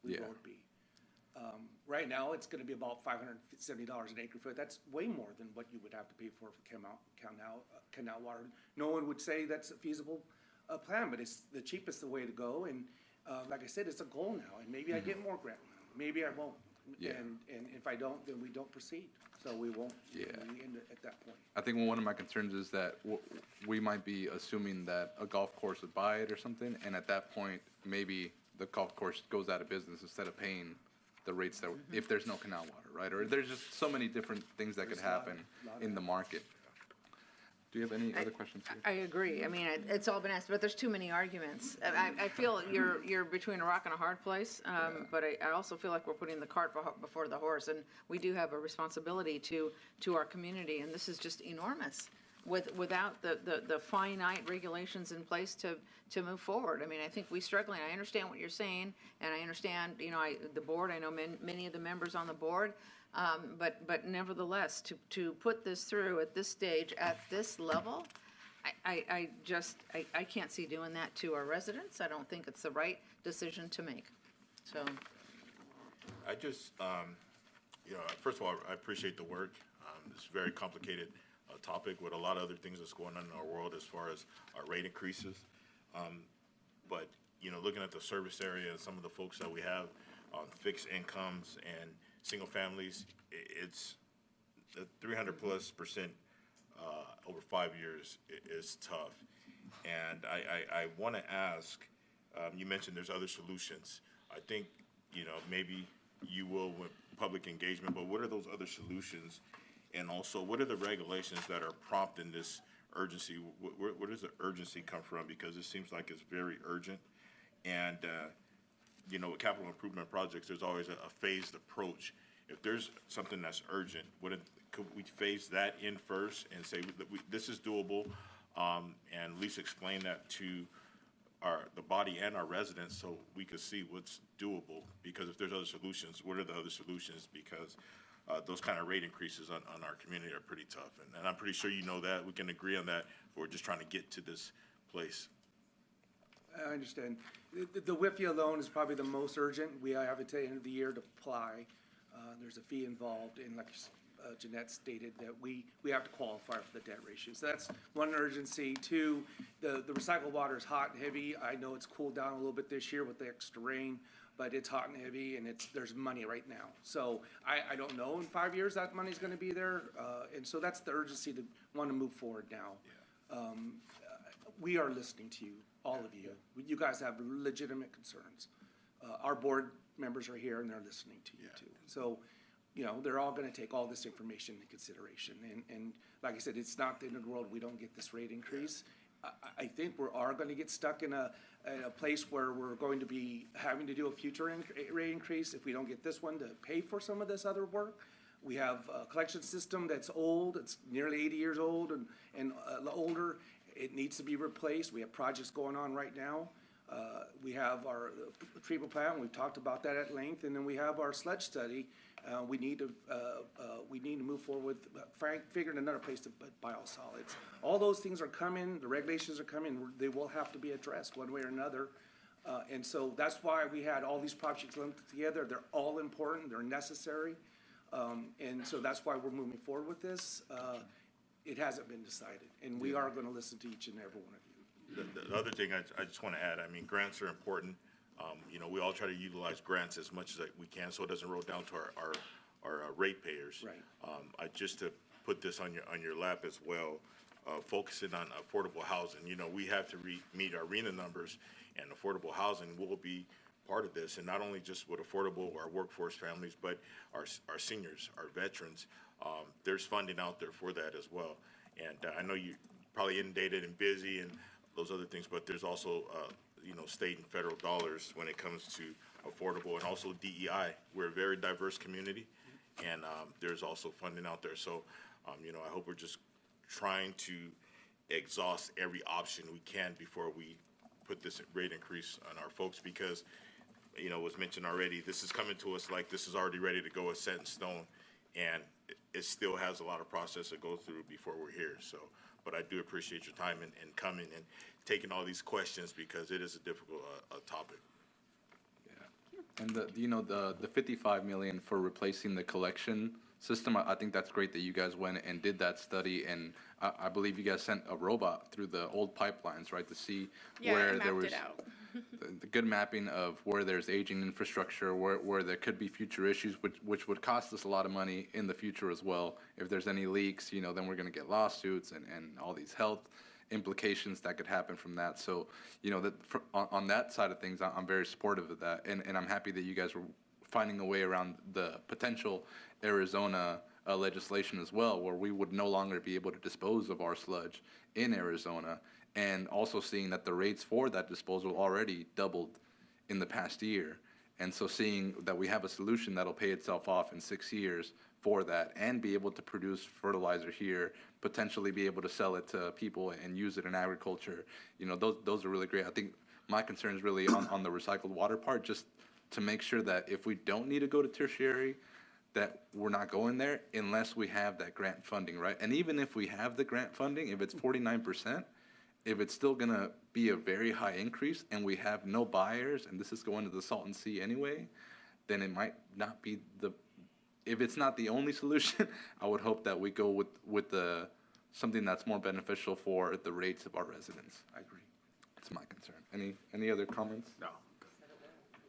S14: We
S2: Yeah.
S14: won't be. Right now, it's gonna be about $570 an acre foot. That's way more than what you would have to pay for canal water. No one would say that's a feasible plan, but it's the cheapest way to go. And like I said, it's a goal now, and maybe I get more grant money. Maybe I won't.
S2: Yeah.
S14: And if I don't, then we don't proceed. So we won't.
S2: Yeah.
S14: We end at that point.
S2: I think one of my concerns is that we might be assuming that a golf course would buy it or something, and at that point, maybe the golf course goes out of business instead of paying the rates that, if there's no canal water, right? Or there's just so many different things that could happen in the market. Do you have any other questions?
S1: I agree. I mean, it's all been asked, but there's too many arguments. I feel you're between a rock and a hard place, but I also feel like we're putting the cart before the horse, and we do have a responsibility to our community, and this is just enormous without the finite regulations in place to move forward. I mean, I think we're struggling. I understand what you're saying, and I understand, you know, the board, I know many of the members on the board, but nevertheless, to put this through at this stage, at this level, I can't see doing that to our residents. I don't think it's the right decision to make. So.
S17: I just, you know, first of all, I appreciate the work. It's a very complicated topic with a lot of other things that's going on in our world as far as our rate increases. But, you know, looking at the service area and some of the folks that we have on fixed incomes and single families, it's the 300+% over 5 years is tough. And I want to ask, you mentioned there's other solutions. I think, you know, maybe you will with public engagement, but what are those other solutions? And also, what are the regulations that are prompting this urgency? Where does the urgency come from? Because it seems like it's very urgent. And, you know, with capital improvement projects, there's always a phased approach. If there's something that's urgent, could we phase that in first and say that this is doable, and at least explain that to the body and our residents so we could see what's doable? Because if there's other solutions, what are the other solutions? Because those kind of rate increases on our community are pretty tough. And I'm pretty sure you know that. We can agree on that. We're just trying to get to this place.
S14: I understand. The WIFIA loan is probably the most urgent. We have until the end of the year to apply. There's a fee involved, and like Jeanette stated, that we have to qualify for the debt ratio. So that's one urgency. Two, the recycled water is hot and heavy. I know it's cooled down a little bit this year with the extra rain, but it's hot and heavy, and there's money right now. So I don't know in 5 years that money's going to be there, and so that's the urgency to want to move forward now. Yeah. We are listening to you, all of you. You guys have legitimate concerns. Our board members are here, and they're listening to you too. So, you know, they're all going to take all this information into consideration. And like I said, it's not the end of the world. We don't get this rate increase. I think we are going to get stuck in a place where we're going to be having to do a future rate increase if we don't get this one to pay for some of this other work. We have a collection system that's old. It's nearly 80 years old and older. It needs to be replaced. We have projects going on right now. We have our treatment plant. We've talked about that at length, and then we have our sludge study. We need to move forward with figuring another place to put biosolids. All those things are coming. The regulations are coming. They will have to be addressed one way or another. And so that's why we had all these projects lumped together. They're all important. They're necessary. And so that's why we're moving forward with this. It hasn't been decided, and we are going to listen to each and every one of you.
S17: The other thing I just want to add, I mean, grants are important. You know, we all try to utilize grants as much as we can so it doesn't roll down to our ratepayers. Right. Just to put this on your lap as well, focusing on affordable housing. You know, we have to meet our RENA numbers, and affordable housing will be part of this, and not only just with affordable our workforce families, but our seniors, our veterans. There's funding out there for that as well. And I know you're probably inundated and busy and those other things, but there's also you know, state and federal dollars when it comes to affordable, and also DEI. We're a very diverse community, and there's also funding out there. So, you know, I hope we're just trying to exhaust every option we can before we put this rate increase on our folks, because, you know, it was mentioned already, this is coming to us like this is already ready to go, it's set in stone, and it still has a lot of process to go through before we're here. So, but I do appreciate your time and coming and taking all these questions, because it is a difficult topic.
S2: Yeah. And the $55 million for replacing the collection system, I think that's great that you guys went and did that study, and I believe you guys sent a robot through the old pipelines, right, to see where there was the good mapping of where there's aging infrastructure, where there could be future issues, which would cost us a lot of money in the future as well. If there's any leaks, you know, then we're going to get lawsuits and all these health implications that could happen from that. So, you know, on that side of things, I'm very supportive of that, and I'm happy that you guys were finding a way around the potential Arizona legislation as well, where we would no longer be able to dispose of our sludge in Arizona, and also seeing that the rates for that disposal already doubled in the past year. And so seeing that we have a solution that'll pay itself off in 6 years for that, and be able to produce fertilizer here, potentially be able to sell it to people and use it in agriculture, you know, those are really great. I think my concern is really on the recycled water part, just to make sure that if we don't need to go to tertiary, that we're not going there unless we have that grant funding, right? And even if we have the grant funding, if it's 49%, if it's still gonna be a very high increase and we have no buyers, and this is going to the Salton Sea anyway, then it might not be if it's not the only solution, I would hope that we go with something that's more beneficial for the rates of our residents. I agree. That's my concern. Any other comments? No.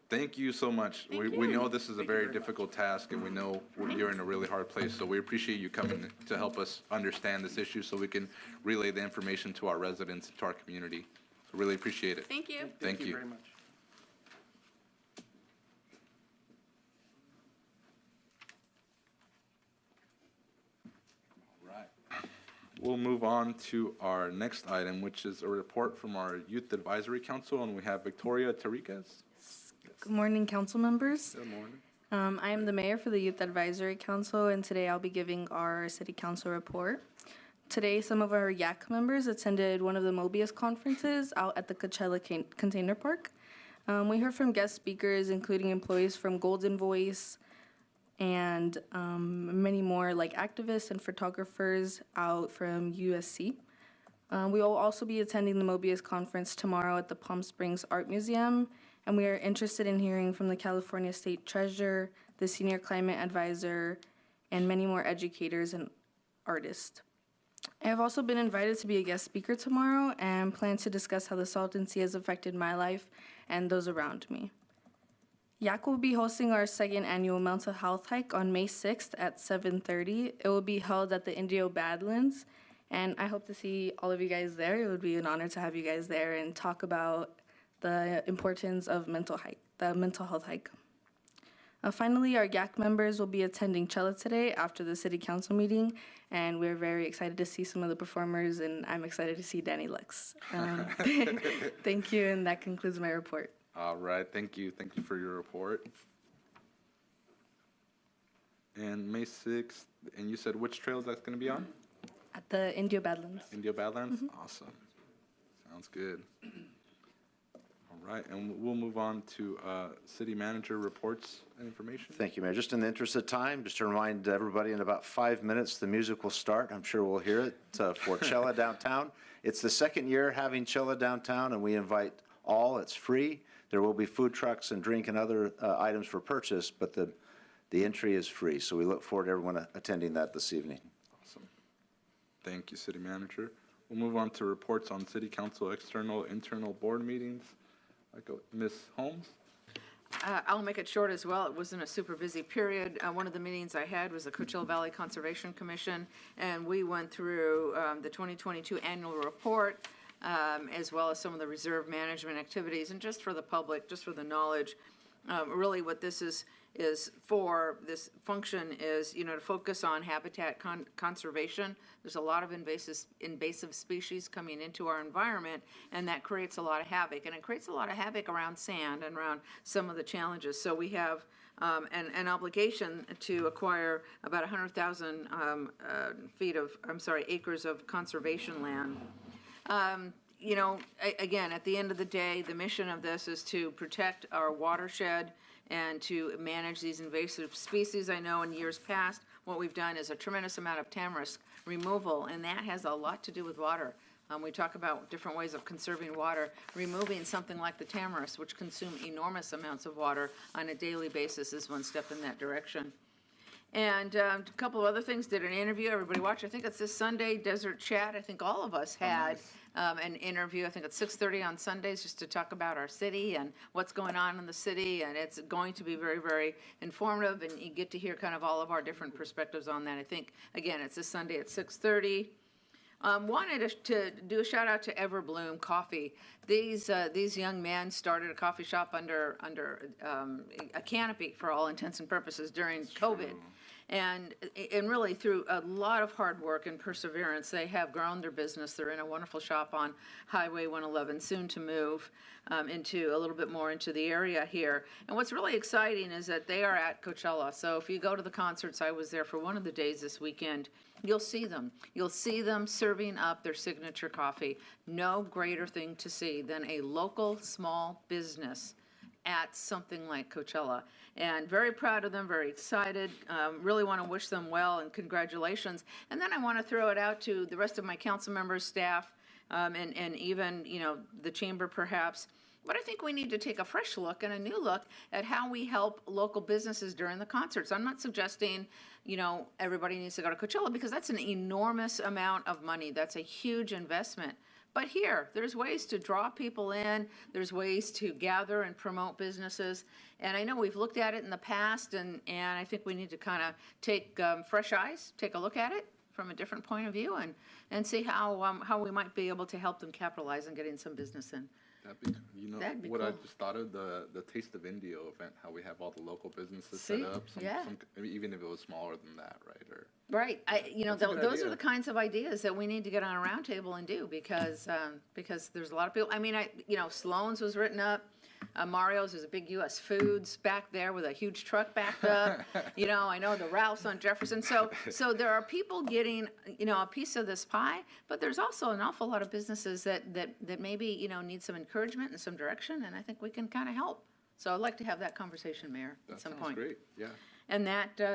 S2: Thank you so much. We know this is a very difficult task, and we know you're in a really hard place, so we appreciate you coming to help us understand this issue so we can relay the information to our residents and to our community. I really appreciate it.
S16: Thank you.
S2: Thank you
S14: very much.
S2: We'll move on to our next item, which is a report from our Youth Advisory Council, and we have Victoria Tariquez.
S18: Good morning, council members.
S2: Good morning.
S18: I am the mayor for the Youth Advisory Council, and today I'll be giving our city council report. Today, some of our YAC members attended one of the Mobius conferences out at the Coachella Container Park. We heard from guest speakers, including employees from Golden Voice, and many more like activists and photographers out from USC. We will also be attending the Mobius conference tomorrow at the Palm Springs Art Museum, and we are interested in hearing from the California State Treasurer, the Senior Climate Advisor, and many more educators and artists. I have also been invited to be a guest speaker tomorrow and plan to discuss how the Salton Sea has affected my life and those around me. YAC will be hosting our second annual mental health hike on May 6th at 7:30. It will be held at the Indio Badlands, and I hope to see all of you guys there. It would be an honor to have you guys there and talk about the importance of the mental health hike. Finally, our YAC members will be attending Chella today after the city council meeting, and we're very excited to see some of the performers, and I'm excited to see Danny Lux. Thank you, and that concludes my report.
S2: All right, thank you. Thank you for your report. And May 6th, and you said which trails that's going to be on?
S18: At the Indio Badlands.
S2: Indio Badlands? Awesome. Sounds good. All right, and we'll move on to city manager reports and information.
S19: Thank you, Mayor. Just in the interest of time, just to remind everybody, in about 5 minutes, the music will start. I'm sure we'll hear it for Chella Downtown. It's the second year having Chella Downtown, and we invite all. It's free. There will be food trucks and drink and other items for purchase, but the entry is free. So we look forward to everyone attending that this evening.
S2: Awesome. Thank you, City Manager. We'll move on to reports on City Council external, internal board meetings. Ms. Holmes?
S1: I'll make it short as well. It wasn't a super busy period. One of the meetings I had was the Coachella Valley Conservation Commission, and we went through the 2022 annual report, as well as some of the reserve management activities. And just for the public, just for the knowledge, really what this is for, this function is, to focus on habitat conservation. There's a lot of invasive species coming into our environment, and that creates a lot of havoc. And it creates a lot of havoc around sand and around some of the challenges. So we have an obligation to acquire about 100,000 acres of conservation land. Again, at the end of the day, the mission of this is to protect our watershed and to manage these invasive species. I know in years past, what we've done is a tremendous amount of tamarisk removal, and that has a lot to do with water. We talk about different ways of conserving water. Removing something like the tamarisk, which consume enormous amounts of water on a daily basis, is one step in that direction. And a couple of other things, did an interview, everybody watch, I think it's this Sunday, Desert Chat. I think all of us had an interview, I think it's 6:30 on Sundays, just to talk about our city and what's going on in the city. And it's going to be very, very informative, and you get to hear kind of all of our different perspectives on that. I think, again, it's this Sunday at 6:30. Wanted to do a shout out to Everbloom Coffee. These young men started a coffee shop under a canopy for all intents and purposes during COVID. And really through a lot of hard work and perseverance, they have grown their business. They're in a wonderful shop on Highway 111, soon to move into a little bit more into the area here. And what's really exciting is that they are at Coachella. So if you go to the concerts, I was there for one of the days this weekend, you'll see them. You'll see them serving up their signature coffee. No greater thing to see than a local small business at something like Coachella. And very proud of them, very excited, really want to wish them well and congratulations. And then I want to throw it out to the rest of my council members, staff, and even, the chamber perhaps. But I think we need to take a fresh look and a new look at how we help local businesses during the concerts. I'm not suggesting, everybody needs to go to Coachella because that's an enormous amount of money. That's a huge investment. But here, there's ways to draw people in. There's ways to gather and promote businesses. And I know we've looked at it in the past, and I think we need to kind of take fresh eyes, take a look at it from a different point of view, and see how we might be able to help them capitalize on getting some business in.
S2: That'd be
S1: cool.
S2: I just thought of the Taste of Indio event, how we have all the local businesses
S1: See?
S2: set up.
S1: Yeah.
S2: Even if it was smaller than that, right?
S1: Right.
S2: That's a good
S1: Those
S2: idea.
S1: are the kinds of ideas that we need to get on a round table and do because there's a lot of people. Sloan's was written up. Mario's is a big U.S. Foods back there with a huge truck backed up. I know the Ralph's on Jefferson. So there are people getting, a piece of this pie, but there's also an awful lot of businesses that maybe, need some encouragement and some direction, and I think we can kind of help. So I'd like to have that conversation, Mayor, at some point.
S2: Great, yeah.
S1: And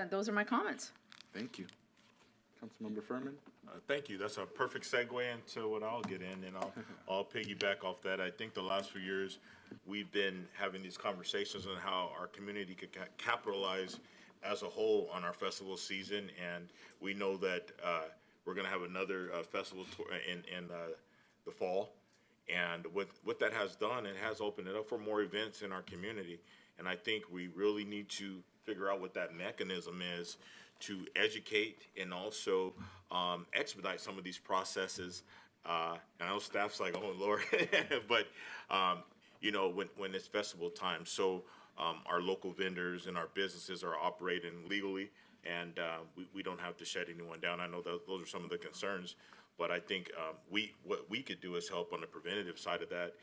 S1: those are my comments.
S2: Thank you. Councilmember Furman?
S17: Thank you. That's a perfect segue into what I'll get in, and I'll piggyback off that. I think the last few years, we've been having these conversations on how our community could capitalize as a whole on our festival season, and we know that we're going to have another festival tour in the fall. And what that has done, it has opened it up for more events in our community. And I think we really need to figure out what that mechanism is to educate and also expedite some of these processes. And I know staff's like, oh, Lord, but, when it's festival time. So our local vendors and our businesses are operating legally, and we don't have to shut anyone down. I know those are some of the concerns. But I think what we could do is help on the preventative side of that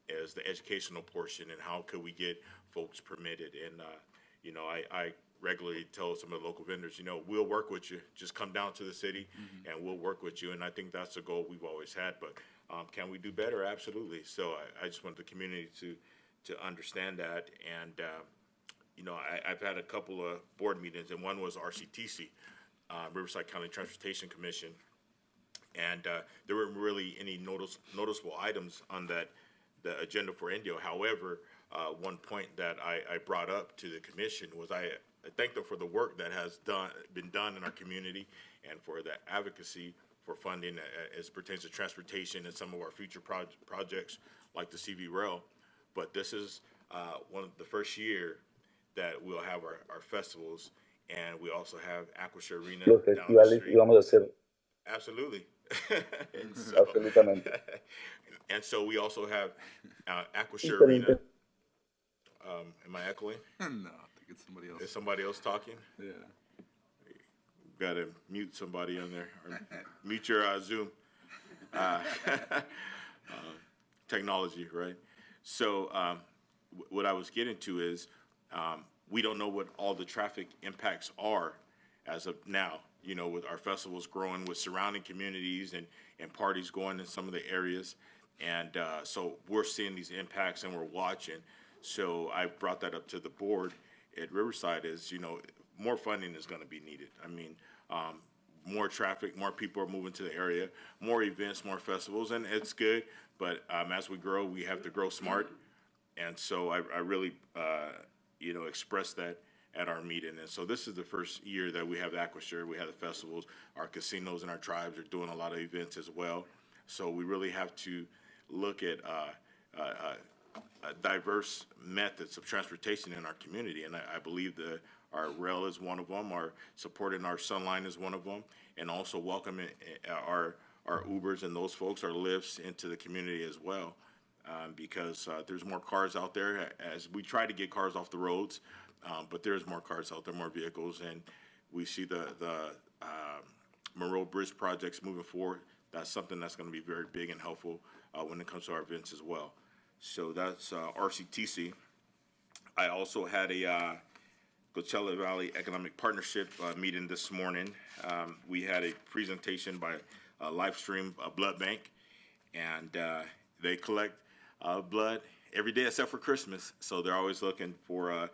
S17: is the educational portion and how could we get folks permitted. And, I regularly tell some of the local vendors, we'll work with you. Just come down to the city and we'll work with you. And I think that's a goal we've always had. But can we do better? Absolutely. So I just want the community to understand that. And, I've had a couple of board meetings, and one was RCTC, Riverside County Transportation Commission. And there weren't really any noticeable items on the agenda for Indio. However, one point that I brought up to the commission was I thank them for the work that has been done in our community and for the advocacy for funding as pertains to transportation and some of our future projects like the CV Rail. But this is one of the first year that we'll have our festivals, and we also have Aquashare Arena down the street. Absolutely. And so we also have Aquashare Arena. Am I echoing?
S2: No, I think it's somebody else.
S17: Is somebody else talking?
S2: Yeah.
S17: Got to mute somebody on there. Or mute your Zoom. Technology, right? So what I was getting to is we don't know what all the traffic impacts are as of now. With our festivals growing, with surrounding communities and parties going in some of the areas. And so we're seeing these impacts and we're watching. So I brought that up to the board at Riverside is, more funding is going to be needed. I mean, more traffic, more people are moving to the area, more events, more festivals, and it's good. But as we grow, we have to grow smart. And so I really, expressed that at our meeting. And so this is the first year that we have Aquashare, we have the festivals, our casinos and our tribes are doing a lot of events as well. So we really have to look at diverse methods of transportation in our community. And I believe our rail is one of them, our supporting our Sunline is one of them, and also welcoming our our Ubers and those folks, our Lyfts into the community as well. Because there's more cars out there as we try to get cars off the roads, but there's more cars out there, more vehicles, and we see the Monroe Bridge projects moving forward. That's something that's going to be very big and helpful when it comes to our events as well. So that's RCTC. I also had a Coachella Valley Economic Partnership meeting this morning. We had a presentation by live stream blood bank, and they collect blood every day except for Christmas. So they're always looking for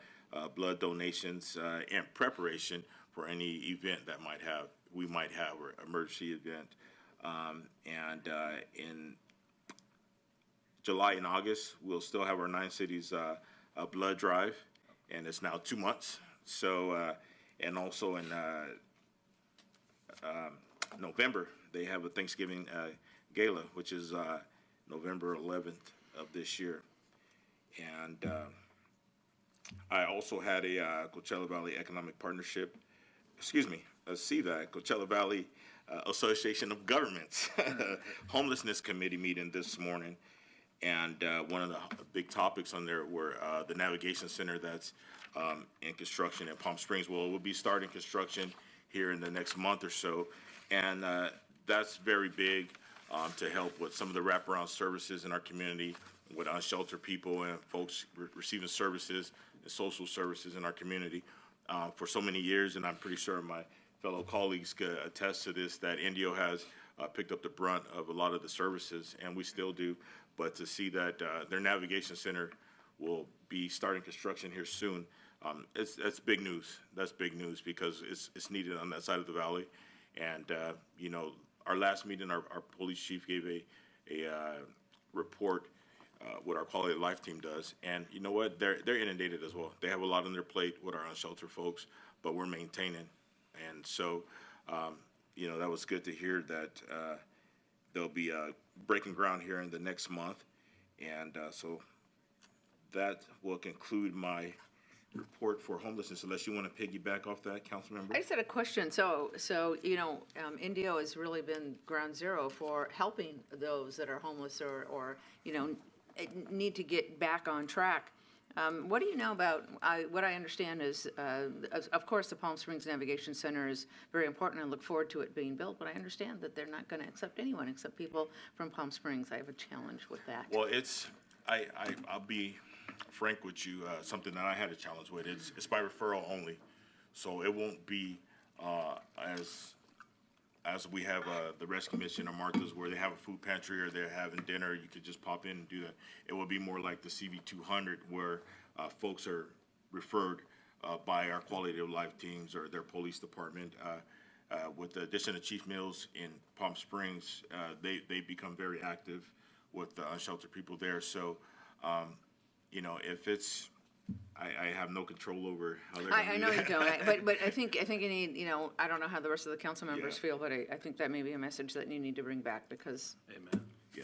S17: blood donations in preparation for any event that we might have, or emergency event. In July and August, we'll still have our 9 cities blood drive, and it's now 2 months. So, and also in November, they have a Thanksgiving gala, which is November 11th of this year. And I also had a Coachella Valley Economic Partnership, a CVAG, Coachella Valley Association of Governments Homelessness Committee meeting this morning. And one of the big topics on there were the navigation center that's in construction in Palm Springs. Well, it will be starting construction here in the next month or so. And that's very big to help with some of the wraparound services in our community, with unsheltered people and folks receiving services and social services in our community for so many years. And I'm pretty sure my fellow colleagues could attest to this, that Indio has picked up the brunt of a lot of the services, and we still do. But to see that their navigation center will be starting construction here soon, that's big news. That's big news because it's needed on that side of the valley. And you know, our last meeting, our police chief gave a report what our quality of life team does, and you know what? They're inundated as well. They have a lot on their plate with our unsheltered folks, but we're maintaining. And so, you know, that was good to hear that they'll be breaking ground here in the next month. And so that will conclude my report for homelessness, unless you want to piggyback off that, Councilmember.
S1: I just had a question. So you know, Indio has really been ground zero for helping those that are homeless or you know, need to get back on track. What do you know about, what I understand is, of course, the Palm Springs Navigation Center is very important. I look forward to it being built, but I understand that they're not going to accept anyone except people from Palm Springs. I have a challenge with that.
S17: Well, I'll be frank with you, something that I had a challenge with. It's by referral only, so it won't be as we have the Rescue Mission or Martha's, where they have a food pantry or they're having dinner. You could just pop in and do that. It will be more like the CV200, where folks are referred by our quality of life teams or their police department. With the addition of Chief Mills in Palm Springs, they become very active with the unsheltered people there. So, you know, if it's, I have no control over how they're going to do that.
S1: I know you don't, but I think you need, you know, I don't know how the rest of the council members feel, but I think that may be a message that you need to bring back because.
S17: Amen. Yeah.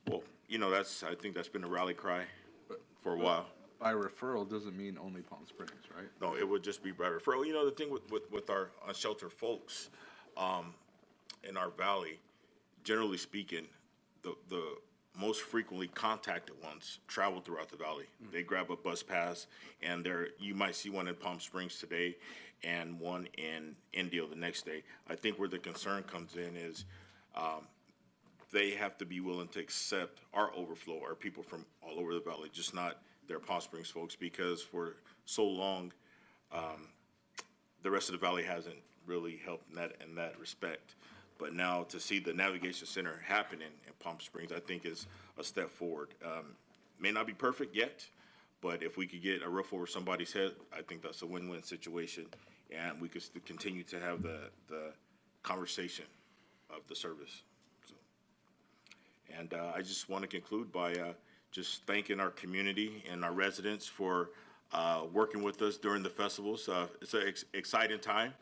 S17: Well, you know, I think that's been a rally cry for a while.
S2: By referral doesn't mean only Palm Springs, right?
S17: No, it would just be by referral. You know, the thing with our unsheltered folks in our valley, generally speaking, the most frequently contacted ones travel throughout the valley. Mm-hmm. They grab a bus pass, and you might see one in Palm Springs today and one in Indio the next day. I think where the concern comes in is they have to be willing to accept our overflow, our people from all over the valley, just not their Palm Springs folks, because for so long, the rest of the valley hasn't really helped in that respect. But now to see the navigation center happening in Palm Springs, I think is a step forward. May not be perfect yet, but if we could get a roof over somebody's head, I think that's a win-win situation, and we could continue to have the conversation of the service. So, and I just want to conclude by just thanking our community and our residents for working with us during the festivals. It's an exciting time.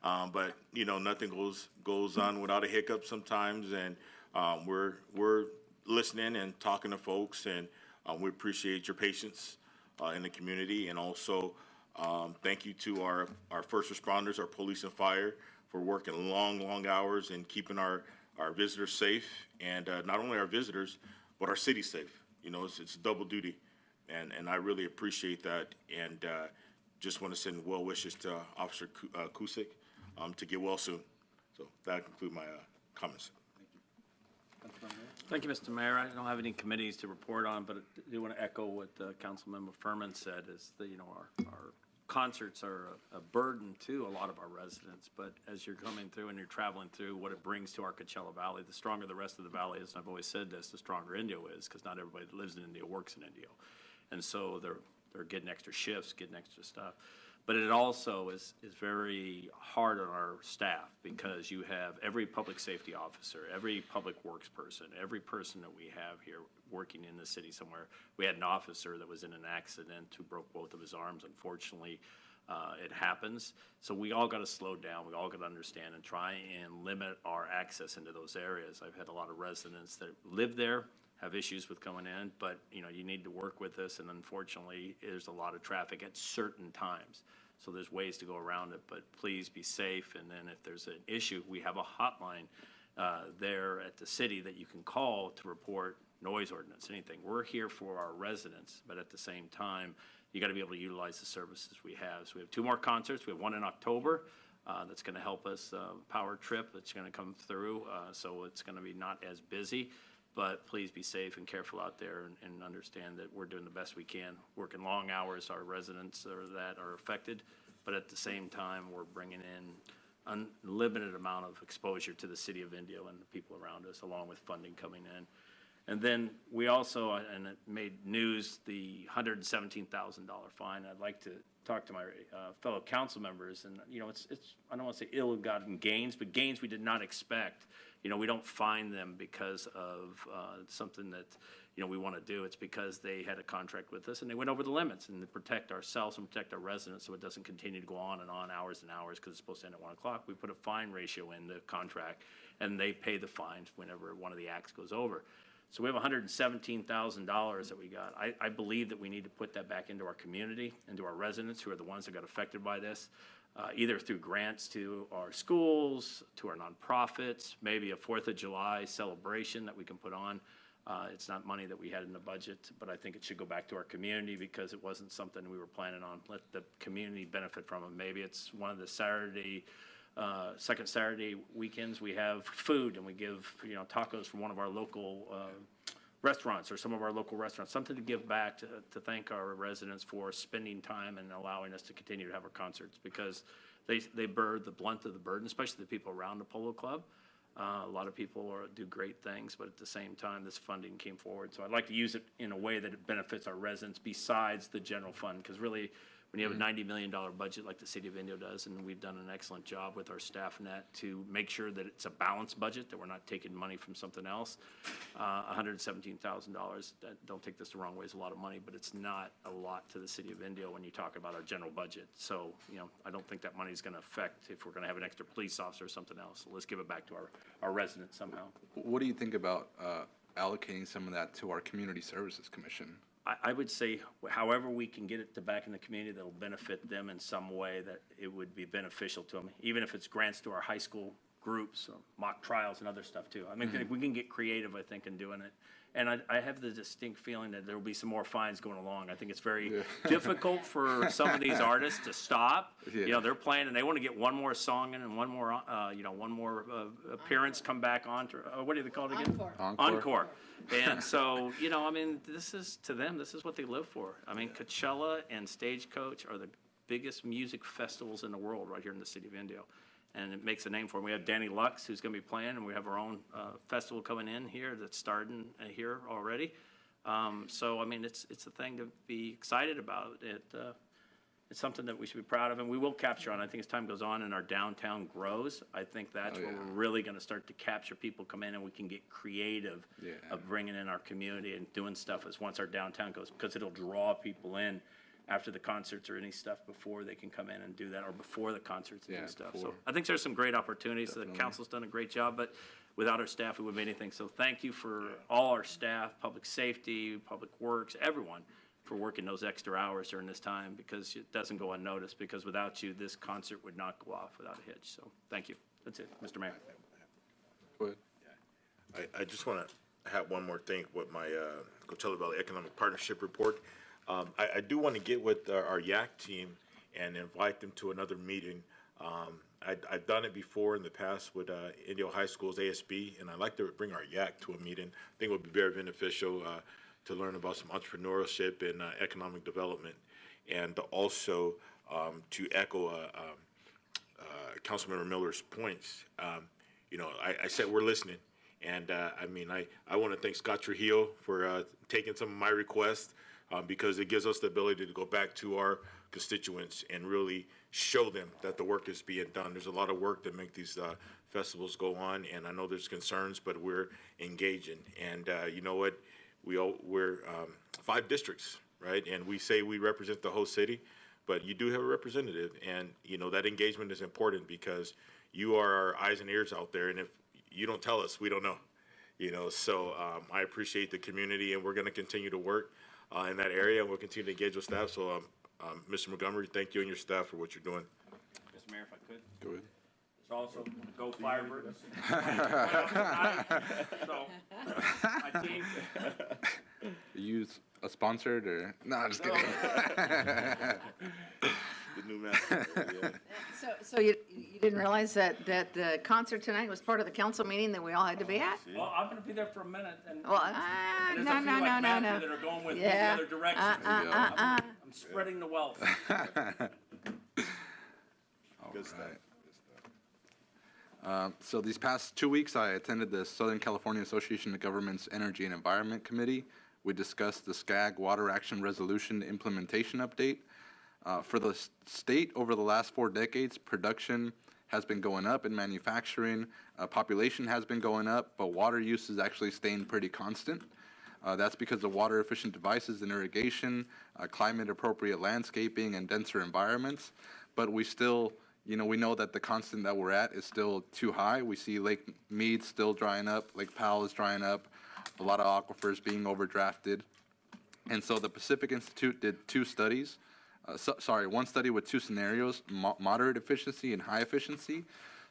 S17: But you know, nothing goes on without a hiccup sometimes, and we're listening and talking to folks, and we appreciate your patience in the community, and also thank you to our first responders, our police and fire, for working long hours and keeping our our visitors safe, and not only our visitors, but our city safe. You know, it's double duty, and I really appreciate that, and just want to send well wishes to Officer Cusick to get well soon. So that concludes my comments.
S11: Thank you, Mr. Mayor. I don't have any committees to report on, but I do want to echo what Councilmember Furman said, is that, you know, our concerts are a burden to a lot of our residents, but as you're coming through and you're traveling through what it brings to our Coachella Valley, the stronger the rest of the valley is, and I've always said this, the stronger Indio is, because not everybody that lives in Indio works in Indio. And so they're getting extra shifts, getting extra stuff. But it also is very hard on our staff, because you have every public safety officer, every public works person, every person that we have here working in the city somewhere. We had an officer that was in an accident who broke both of his arms. Unfortunately, it happens. So we all got to slow down. We all got to understand and try and limit our access into those areas. I've had a lot of residents that live there, have issues with coming in, but you know, you need to work with us, and unfortunately there's a lot of traffic at certain times. So there's ways to go around it, but please be safe. And then if there's an issue, we have a hotline there at the city that you can call to report noise ordinance, anything. We're here for our residents, but at the same time, you got to be able to utilize the services we have. So we have 2 more concerts. We have one in October that's going to help us, Power Trip that's going to come through, so it's going to be not as busy. But please be safe and careful out there, and understand that we're doing the best we can, working long hours. Our residents are affected, but at the same time, we're bringing in unlimited amount of exposure to the city of Indio and the people around us, along with funding coming in. And then we also, and it made news, the $117,000 fine. I'd like to talk to my fellow council members, and you know, it's I don't want to say ill-gotten gains, but gains we did not expect. You know, we don't fine them because of something that, you know, we want to do. It's because they had a contract with us and they went over the limits, and to protect ourselves and protect our residents so it doesn't continue to go on and on hours and hours, because it's supposed to end at 1 o'clock. We put a fine ratio in the contract, and they pay the fines whenever one of the acts goes over. So we have $117,000 that we got. I believe that we need to put that back into our community, into our residents who are the ones that got affected by this, either through grants to our schools, to our nonprofits, maybe a 4th of July celebration that we can put on. It's not money that we had in the budget, but I think it should go back to our community, because it wasn't something we were planning on. Let the community benefit from it. Maybe it's one of the second Saturday weekends, we have food, and we give, you know, tacos from one of our local restaurants, or some of our local restaurants, something to give back, to thank our residents for spending time and allowing us to continue to have our concerts, because they bear the blunt of the burden, especially the people around the Polo Club. A lot of people do great things, but at the same time, this funding came forward. So I'd like to use it in a way that it benefits our residents besides the general fund, because really, when you have a $90 million budget like the city of Indio does, and we've done an excellent job with our staff net to make sure that it's a balanced budget, that we're not taking money from something else. $117,000, don't take this the wrong way, is a lot of money, but it's not a lot to the city of Indio when you talk about our general budget. So, you know, I don't think that money is going to affect if we're going to have an extra police officer or something else. So let's give it back to our residents somehow.
S2: What do you think about allocating some of that to our Community Services Commission?
S11: I would say however we can get it to back in the community that'll benefit them in some way, that it would be beneficial to them, even if it's grants to our high school groups, mock trials and other stuff too. I mean, we can get creative, I think, in doing it. And I have the distinct feeling that there will be some more fines going along. I think it's very difficult for some of these artists to stop. You know, they're playing and they want to get one more song in and one more appearance come back on. What do they call it again? Encore. And so, you know, I mean, this is, to them, this is what they live for. I mean, Coachella and Stagecoach are the biggest music festivals in the world right here in the city of Indio. And it makes a name for them. We have Danny Lux, who's going to be playing, and we have our own festival coming in here that's starting here already. So, I mean, it's a thing to be excited about. It's something that we should be proud of, and we will capture on. I think as time goes on and our downtown grows, I think that's where we're really going to start to capture people come in, and we can get creative of bringing in our community and doing stuff as once our downtown goes, because it'll draw people in after the concerts or any stuff before they can come in and do that, or before the concerts and stuff. So I think there's some great opportunities. The council's done a great job, but without our staff, we wouldn't be anything. So thank you for all our staff, public safety, public works, everyone, for working those extra hours during this time, because it doesn't go unnoticed, because without you, this concert would not go off without a hitch. So thank you. That's it, Mr. Mayor.
S2: Go ahead.
S17: I just want to have one more thing with my Coachella Valley Economic Partnership Report. I do want to get with our YAC team and invite them to another meeting. I've done it before in the past with Indio High School's ASB, and I'd like to bring our YAC to a meeting. I think it would be very beneficial to learn about some entrepreneurship and economic development, and also to echo Councilmember Miller's points. You know, I said we're listening, and I want to thank Scott Trujillo for taking some of my requests because it gives us the ability to go back to our constituents and really show them that the work is being done. There's a lot of work to make these festivals go on, and I know there's concerns, but we're engaging. And you know what? We're 5 districts, right? And we say we represent the whole city, but you do have a representative, and you know that engagement is important because you are our eyes and ears out there, and if you don't tell us, we don't know. You know, so I appreciate the community, and we're going to continue to work in that area, and we'll continue to engage with staff. So, Mr. Montgomery, thank you and your staff for what you're doing.
S11: Mr. Mayor, if I could.
S2: Go ahead.
S11: There's also Go Firebirds. So, my team.
S2: You a sponsored or no? Just kidding.
S17: The new master. Yeah.
S1: So you didn't realize that the concert tonight was part of the council meeting that we all had to be at?
S11: Well, I'm going to be there for a minute. And
S1: Well,
S11: and there's
S1: no.
S11: a few like Matthew that are going with me the other direction. I'm spreading the wealth.
S17: Good stuff.
S2: So these past 2 weeks, I attended the Southern California Association of Governments Energy and Environment Committee. We discussed the SCAG Water Action Resolution implementation update. For the state, over the last 4 decades, production has been going up in manufacturing, population has been going up, but water use is actually staying pretty constant. That's because of water efficient devices and irrigation, climate appropriate landscaping, and denser environments. But we still, we know that the constant that we're at is still too high. We see Lake Mead still drying up, Lake Powell is drying up, a lot of aquifers being overdrafted. And so the Pacific Institute did 2 studies. One study with 2 scenarios, moderate efficiency and high efficiency.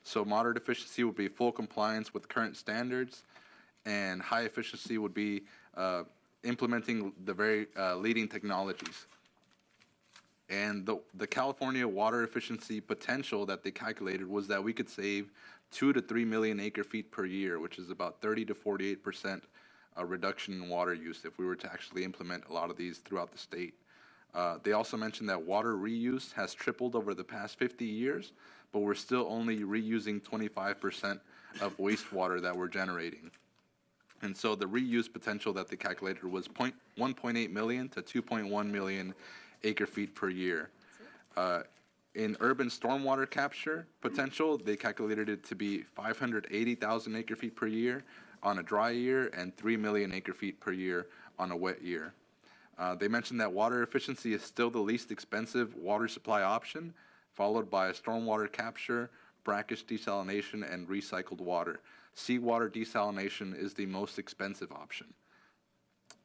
S2: So moderate efficiency would be full compliance with current standards, and high efficiency would be implementing the very leading technologies. And the California water efficiency potential that they calculated was that we could save 2 to 3 million acre feet per year, which is about 30 to 48% reduction in water use if we were to actually implement a lot of these throughout the state. They also mentioned that water reuse has tripled over the past 50 years, but we're still only reusing 25% of wastewater that we're generating. And so the reuse potential that they calculated was 1.8 million to 2.1 million acre feet per year. In urban stormwater capture potential, they calculated it to be 580,000 acre feet per year on a dry year and 3 million acre feet per year on a wet year. They mentioned that water efficiency is still the least expensive water supply option, followed by stormwater capture, brackish desalination, and recycled water. Seawater desalination is the most expensive option.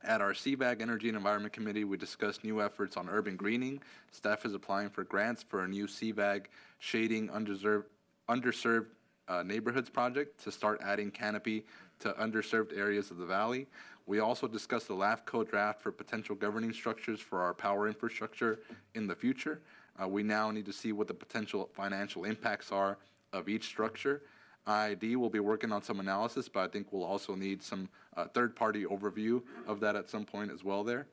S2: At our CVAG Energy and Environment Committee, we discussed new efforts on urban greening. Staff is applying for grants for a new CVAG shading underserved neighborhoods project to start adding canopy to underserved areas of the valley. We also discussed the LAFCO draft for potential governing structures for our power infrastructure in the future. We now need to see what the potential financial impacts are of each structure. IID will be working on some analysis, but I think we'll also need some third-party overview of that at some point as well there.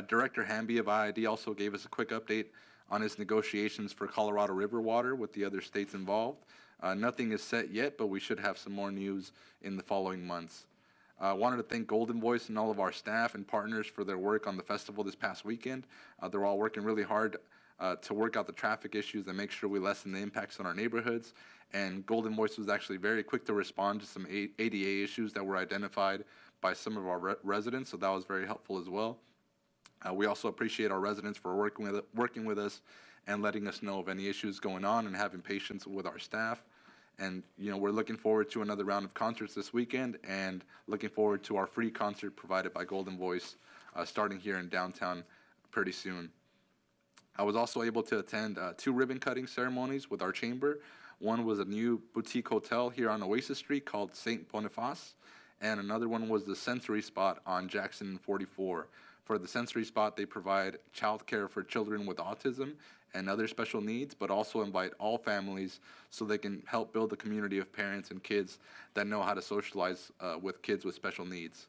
S2: Director Hamby of IID also gave us a quick update on his negotiations for Colorado River water with the other states involved. Nothing is set yet, but we should have some more news in the following months. I wanted to thank Golden Voice and all of our staff and partners for their work on the festival this past weekend. They're all working really hard to work out the traffic issues and make sure we lessen the impacts on our neighborhoods. And Golden Voice was actually very quick to respond to some ADA issues that were identified by some of our residents, so that was very helpful as well. We also appreciate our residents for working with us and letting us know of any issues going on and having patience with our staff. And, we're looking forward to another round of concerts this weekend and looking forward to our free concert provided by Golden Voice starting here in downtown pretty soon. I was also able to attend 2 ribbon cutting ceremonies with our chamber. One was a new boutique hotel here on Oasis Street called St. Boniface, and another one was the Sensory Spot on Jackson and 44. For the Sensory Spot, they provide childcare for children with autism and other special needs, but also invite all families so they can help build a community of parents and kids that know how to socialize with kids with special needs.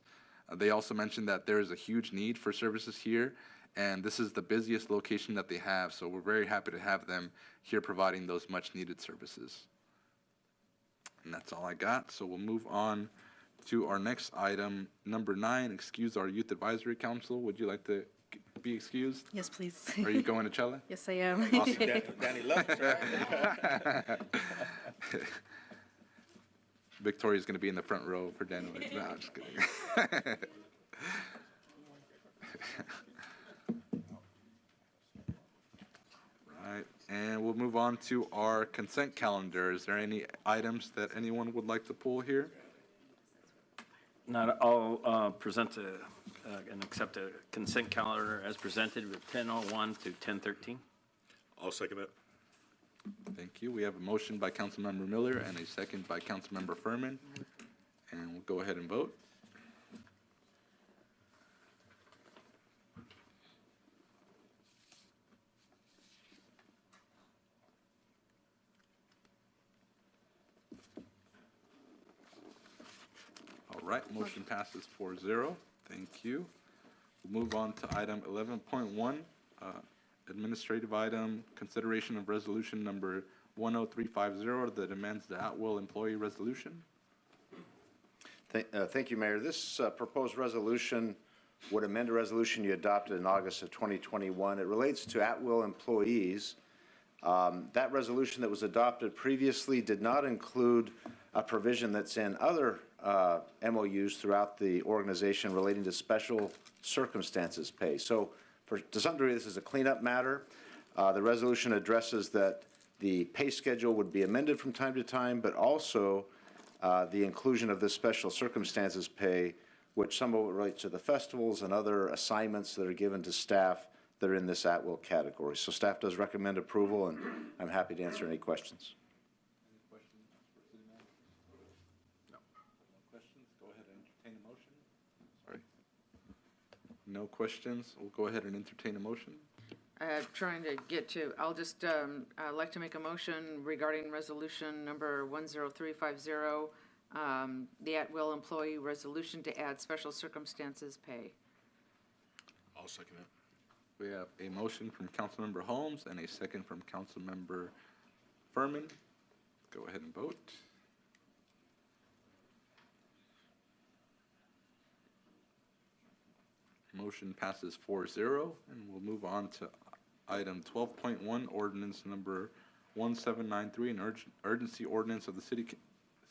S2: They also mentioned that there is a huge need for services here, and this is the busiest location that they have, so we're very happy to have them here providing those much needed services. And that's all I got, so we'll move on to our next item, number 9, excuse our Youth Advisory Council. Would you like to be excused?
S18: Yes, please.
S2: Are you going to Chela?
S18: Yes, I am.
S2: Awesome.
S11: Danny loves, right?
S2: Victoria's going to be in the front row for Daniel. No, I'm just kidding. Right, and we'll move on to our consent calendar. Is there any items that anyone would like to pull here?
S11: Not, I'll present and accept a consent calendar as presented with 10:01 to 10:13.
S17: I'll second it.
S2: Thank you. We have a motion by Councilmember Miller and a second by Councilmember Furman. And we'll go ahead and vote. All right, motion passes 4-0. Thank you. We'll move on to item 11.1. Administrative item, consideration of resolution number 10350 that amends the at-will employee resolution.
S19: Thank you, Mayor. This proposed resolution would amend a resolution you adopted in August of 2021. It relates to at-will employees. That resolution that was adopted previously did not include a provision that's in other MOUs throughout the organization relating to special circumstances pay. So to some degree, this is a cleanup matter. The resolution addresses that the pay schedule would be amended from time to time, but also the inclusion of this special circumstances pay, which some of it relates to the festivals and other assignments that are given to staff that are in this at-will category. So staff does recommend approval, and I'm happy to answer any questions.
S2: No questions. We'll go ahead and entertain a motion.
S1: Trying to get to, I'll just like to make a motion regarding resolution number 10350, the at-will employee resolution to add special circumstances pay.
S17: I'll second it.
S2: We have a motion from Councilmember Holmes and a second from Councilmember Furman. Go ahead and vote. Motion passes 4-0, and we'll move on to item 12.1, ordinance number 1793, an urgency ordinance of the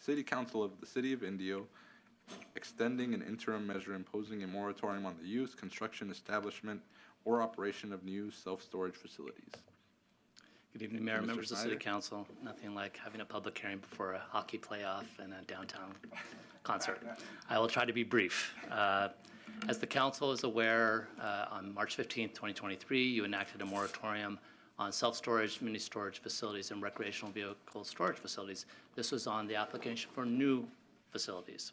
S2: City Council of the City of Indio, extending an interim measure imposing a moratorium on the use, construction, establishment, or operation of new self-storage facilities.
S20: Good evening, Mayor,
S2: Mr.
S20: members of the
S2: Snyder.
S20: City Council. Nothing like having a public hearing before a hockey playoff and a downtown concert. I will try to be brief. As the council is aware, on March 15th, 2023, you enacted a moratorium on self-storage, mini-storage facilities, and recreational vehicle storage facilities. This was on the application for new facilities.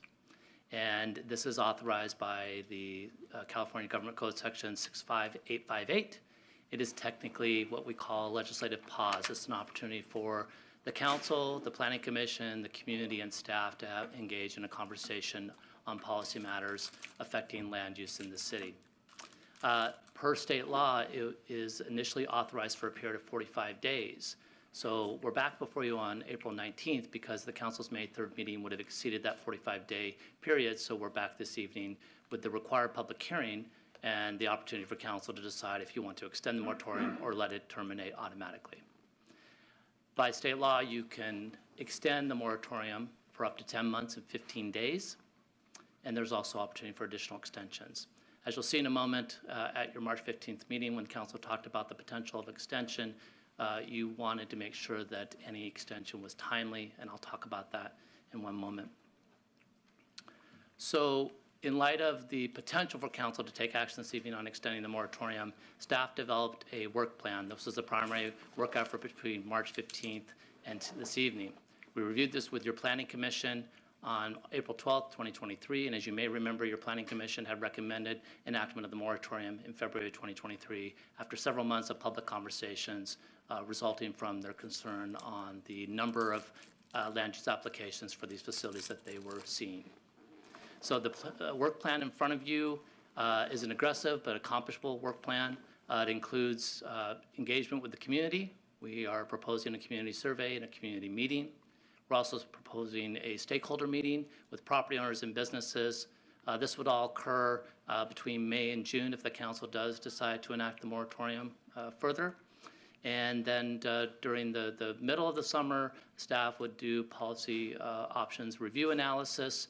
S20: And this is authorized by the California Government Code Section 65858. It is technically what we call a legislative pause. It's an opportunity for the council, the planning commission, the community, and staff to engage in a conversation on policy matters affecting land use in the city. Per state law, it is initially authorized for a period of 45 days. So we're back before you on April 19th because the council's May 3rd meeting would have exceeded that 45-day period. So we're back this evening with the required public hearing and the opportunity for council to decide if you want to extend the moratorium or let it terminate automatically. By state law, you can extend the moratorium for up to 10 months and 15 days. And there's also opportunity for additional extensions. As you'll see in a moment, at your March 15th meeting, when council talked about the potential of extension, you wanted to make sure that any extension was timely, and I'll talk about that in one moment. So In light of the potential for council to take action this evening on extending the moratorium, staff developed a work plan. This was the primary work effort between March 15th and this evening. We reviewed this with your Planning Commission on April 12th, 2023, and as you may remember, your Planning Commission had recommended enactment of the moratorium in February 2023 after several months of public conversations resulting from their concern on the number of land use applications for these facilities that they were seeing. So the work plan in front of you is an aggressive but accomplishable work plan. It includes engagement with the community. We are proposing a community survey and a community meeting. We're also proposing a stakeholder meeting with property owners and businesses. This would all occur between May and June if the council does decide to enact the moratorium further. And then during the middle of the summer, staff would do policy options review analysis.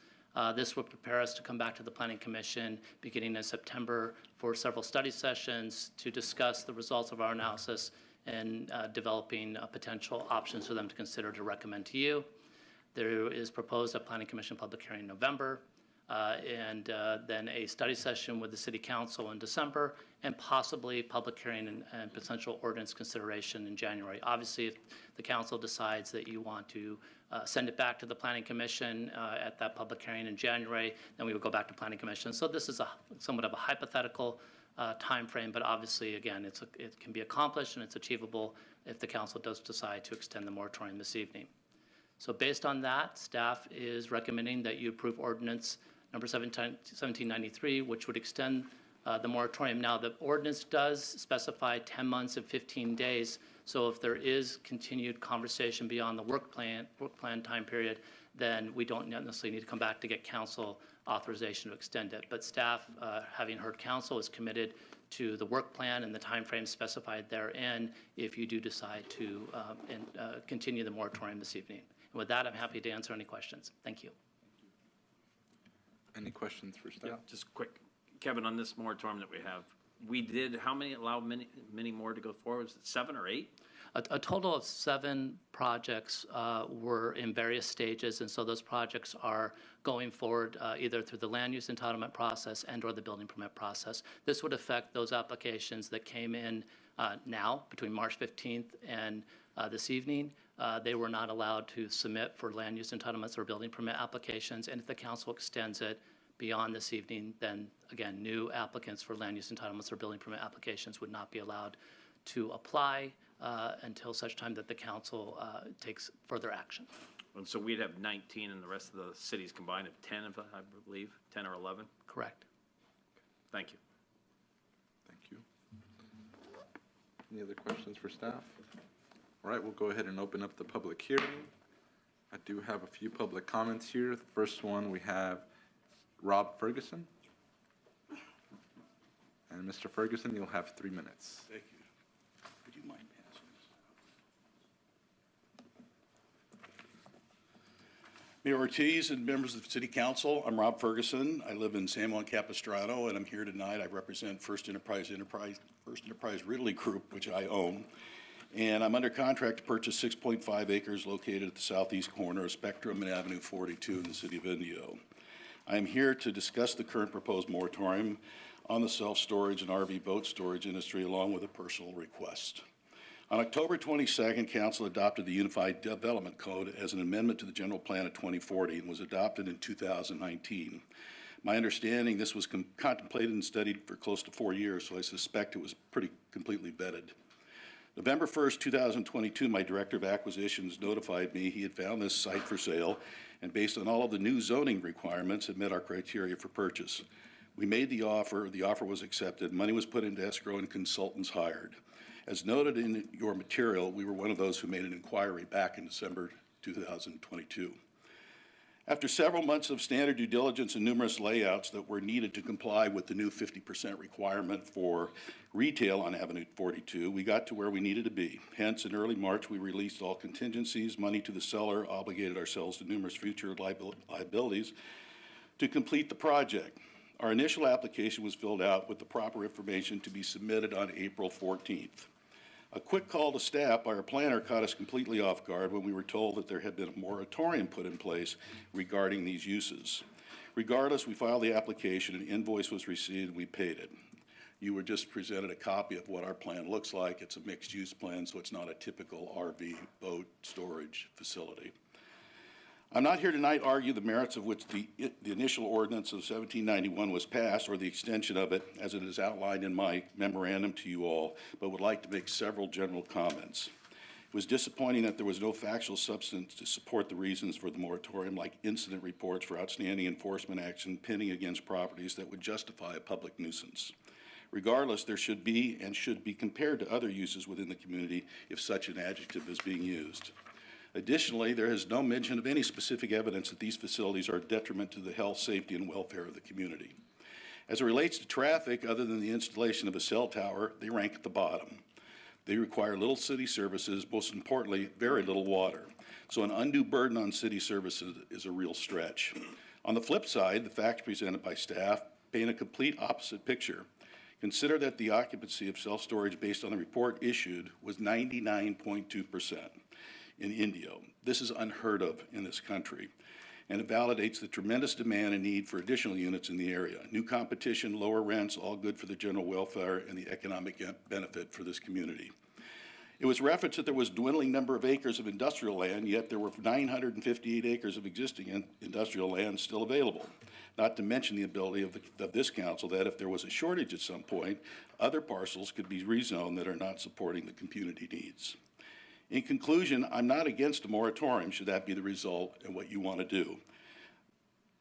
S20: This would prepare us to come back to the Planning Commission beginning in September for several study sessions to discuss the results of our analysis and developing potential options for them to consider to recommend to you. There is proposed a Planning Commission public hearing in November, and then a study session with the City Council in December, and possibly public hearing and potential ordinance consideration in January. Obviously, if the Council decides that you want to send it back to the Planning Commission at that public hearing in January, then we would go back to Planning Commission. So this is somewhat of a hypothetical time frame, but obviously, again, it can be accomplished and it's achievable if the council does decide to extend the moratorium this evening. So based on that, staff is recommending that you approve ordinance number 1793, which would extend the moratorium. Now, the ordinance does specify 10 months and 15 days, so if there is continued conversation beyond the work plan time period, then we don't necessarily need to come back to get council authorization to extend it. But staff, having heard council, is committed to the work plan and the time frame specified therein if you do decide to continue the moratorium this evening. And with that, I'm happy to answer any questions. Thank you.
S2: Any questions for staff?
S11: Yeah, just quick. Kevin, on this moratorium that we have, we did, how many, allow many more to go forward? Was it 7 or 8?
S20: A total of 7 projects were in various stages, and so those projects are going forward either through the land use entitlement process and or the building permit process. This would affect those applications that came in now between March 15th and this evening. They were not allowed to submit for land use entitlements or building permit applications, and if the council extends it beyond this evening, then again, new applicants for land use entitlements or building permit applications would not be allowed to apply until such time that the council takes further action.
S11: And so we'd have 19 and the rest of the cities combined of 10, I believe, 10 or 11?
S20: Correct.
S11: Thank you.
S2: Thank you. Any other questions for staff? All right, we'll go ahead and open up the public hearing. I do have a few public comments here. The first one, we have Rob Ferguson. And Mr. Ferguson, you'll have 3 minutes.
S21: Thank you. Would you mind passing this? Mayor Ortiz and members of the City Council, I'm Rob Ferguson. I live in San Juan Capistrano, and I'm here tonight. I represent First Enterprise Ridley Group, which I own. And I'm under contract to purchase 6.5 acres located at the southeast corner of Spectrum and Avenue 42 in the city of Indio. I am here to discuss the current proposed moratorium on the self-storage and RV boat storage industry along with a personal request. On October 22nd, Council adopted the Unified Development Code as an amendment to the General Plan of 2040 and was adopted in 2019. My understanding, this was contemplated and studied for close to 4 years, so I suspect it was pretty completely vetted. November 1st, 2022, my Director of Acquisitions notified me he had found this site for sale and based on all of the new zoning requirements, it met our criteria for purchase. We made the offer was accepted, money was put into escrow and consultants hired. As noted in your material, we were one of those who made an inquiry back in December 2022. After several months of standard due diligence and numerous layouts that were needed to comply with the new 50% requirement for retail on Avenue 42, we got to where we needed to be. Hence, in early March, we released all contingencies, money to the seller, obligated ourselves to numerous future liabilities to complete the project. Our initial application was filled out with the proper information to be submitted on April 14th. A quick call to staff by our planner caught us completely off guard when we were told that there had been a moratorium put in place regarding these uses. Regardless, we filed the application, an invoice was received, and we paid it. You were just presented a copy of what our plan looks like. It's a mixed-use plan, so it's not a typical RV boat storage facility. I'm not here tonight to argue the merits of which the initial ordinance of 1791 was passed or the extension of it as it is outlined in my memorandum to you all, but would like to make several general comments. It was disappointing that there was no factual substance to support the reasons for the moratorium, like incident reports for outstanding enforcement action pending against properties that would justify a public nuisance. Regardless, there should be and should be compared to other uses within the community if such an adjective is being used. Additionally, there is no mention of any specific evidence that these facilities are a detriment to the health, safety, and welfare of the community. As it relates to traffic, other than the installation of a cell tower, they rank at the bottom. They require little city services, most importantly, very little water. So an undue burden on city services is a real stretch. On the flip side, the facts presented by staff paint a complete opposite picture. Consider that the occupancy of self-storage based on the report issued was 99.2%. in Indio. This is unheard of in this country, and it validates the tremendous demand and need for additional units in the area. New competition, lower rents, all good for the general welfare and the economic benefit for this community. It was referenced that there was a dwindling number of acres of industrial land, yet there were 958 acres of existing industrial land still available. Not to mention the ability of this council that if there was a shortage at some point, other parcels could be rezoned that are not supporting the community needs. In conclusion, I'm not against a moratorium should that be the result and what you want to do,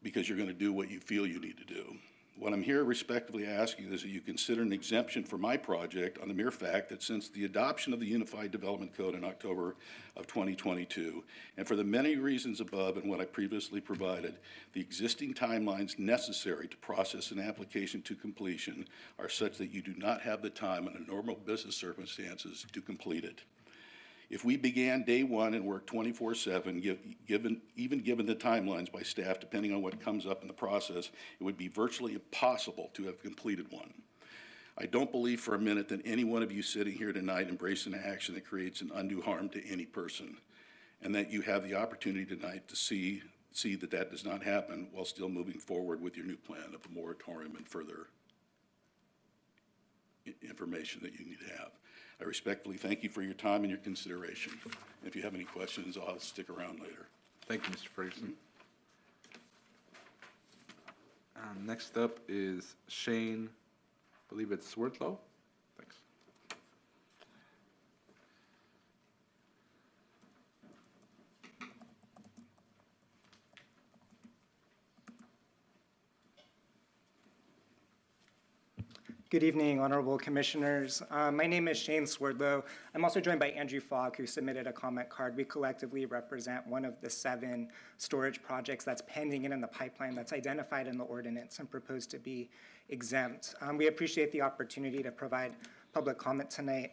S21: because you're going to do what you feel you need to do. What I'm here respectfully asking is that you consider an exemption for my project on the mere fact that since the adoption of the Unified Development Code in October of 2022, and for the many reasons above and what I previously provided, the existing timelines necessary to process an application to completion are such that you do not have the time under normal business circumstances to complete it. If we began day one and worked 24/7, even given the timelines by staff, depending on what comes up in the process, it would be virtually impossible to have completed one. I don't believe for a minute that any one of you sitting here tonight embrace an action that creates an undue harm to any person, and that you have the opportunity tonight to see that that does not happen while still moving forward with your new plan of a moratorium and further information that you need to have. I respectfully thank you for your time and your consideration. If you have any questions, I'll stick around later.
S2: Thank you, Mr. Ferguson. Next up is Shane, I believe it's Swerdlow. Thanks.
S5: Good evening, honorable commissioners. My name is Shane Swerdlow. I'm also joined by Andrew Fogg, who submitted a comment card. We collectively represent one of the 7 storage projects that's pending and in the pipeline that's identified in the ordinance and proposed to be exempt. We appreciate the opportunity to provide public comment tonight.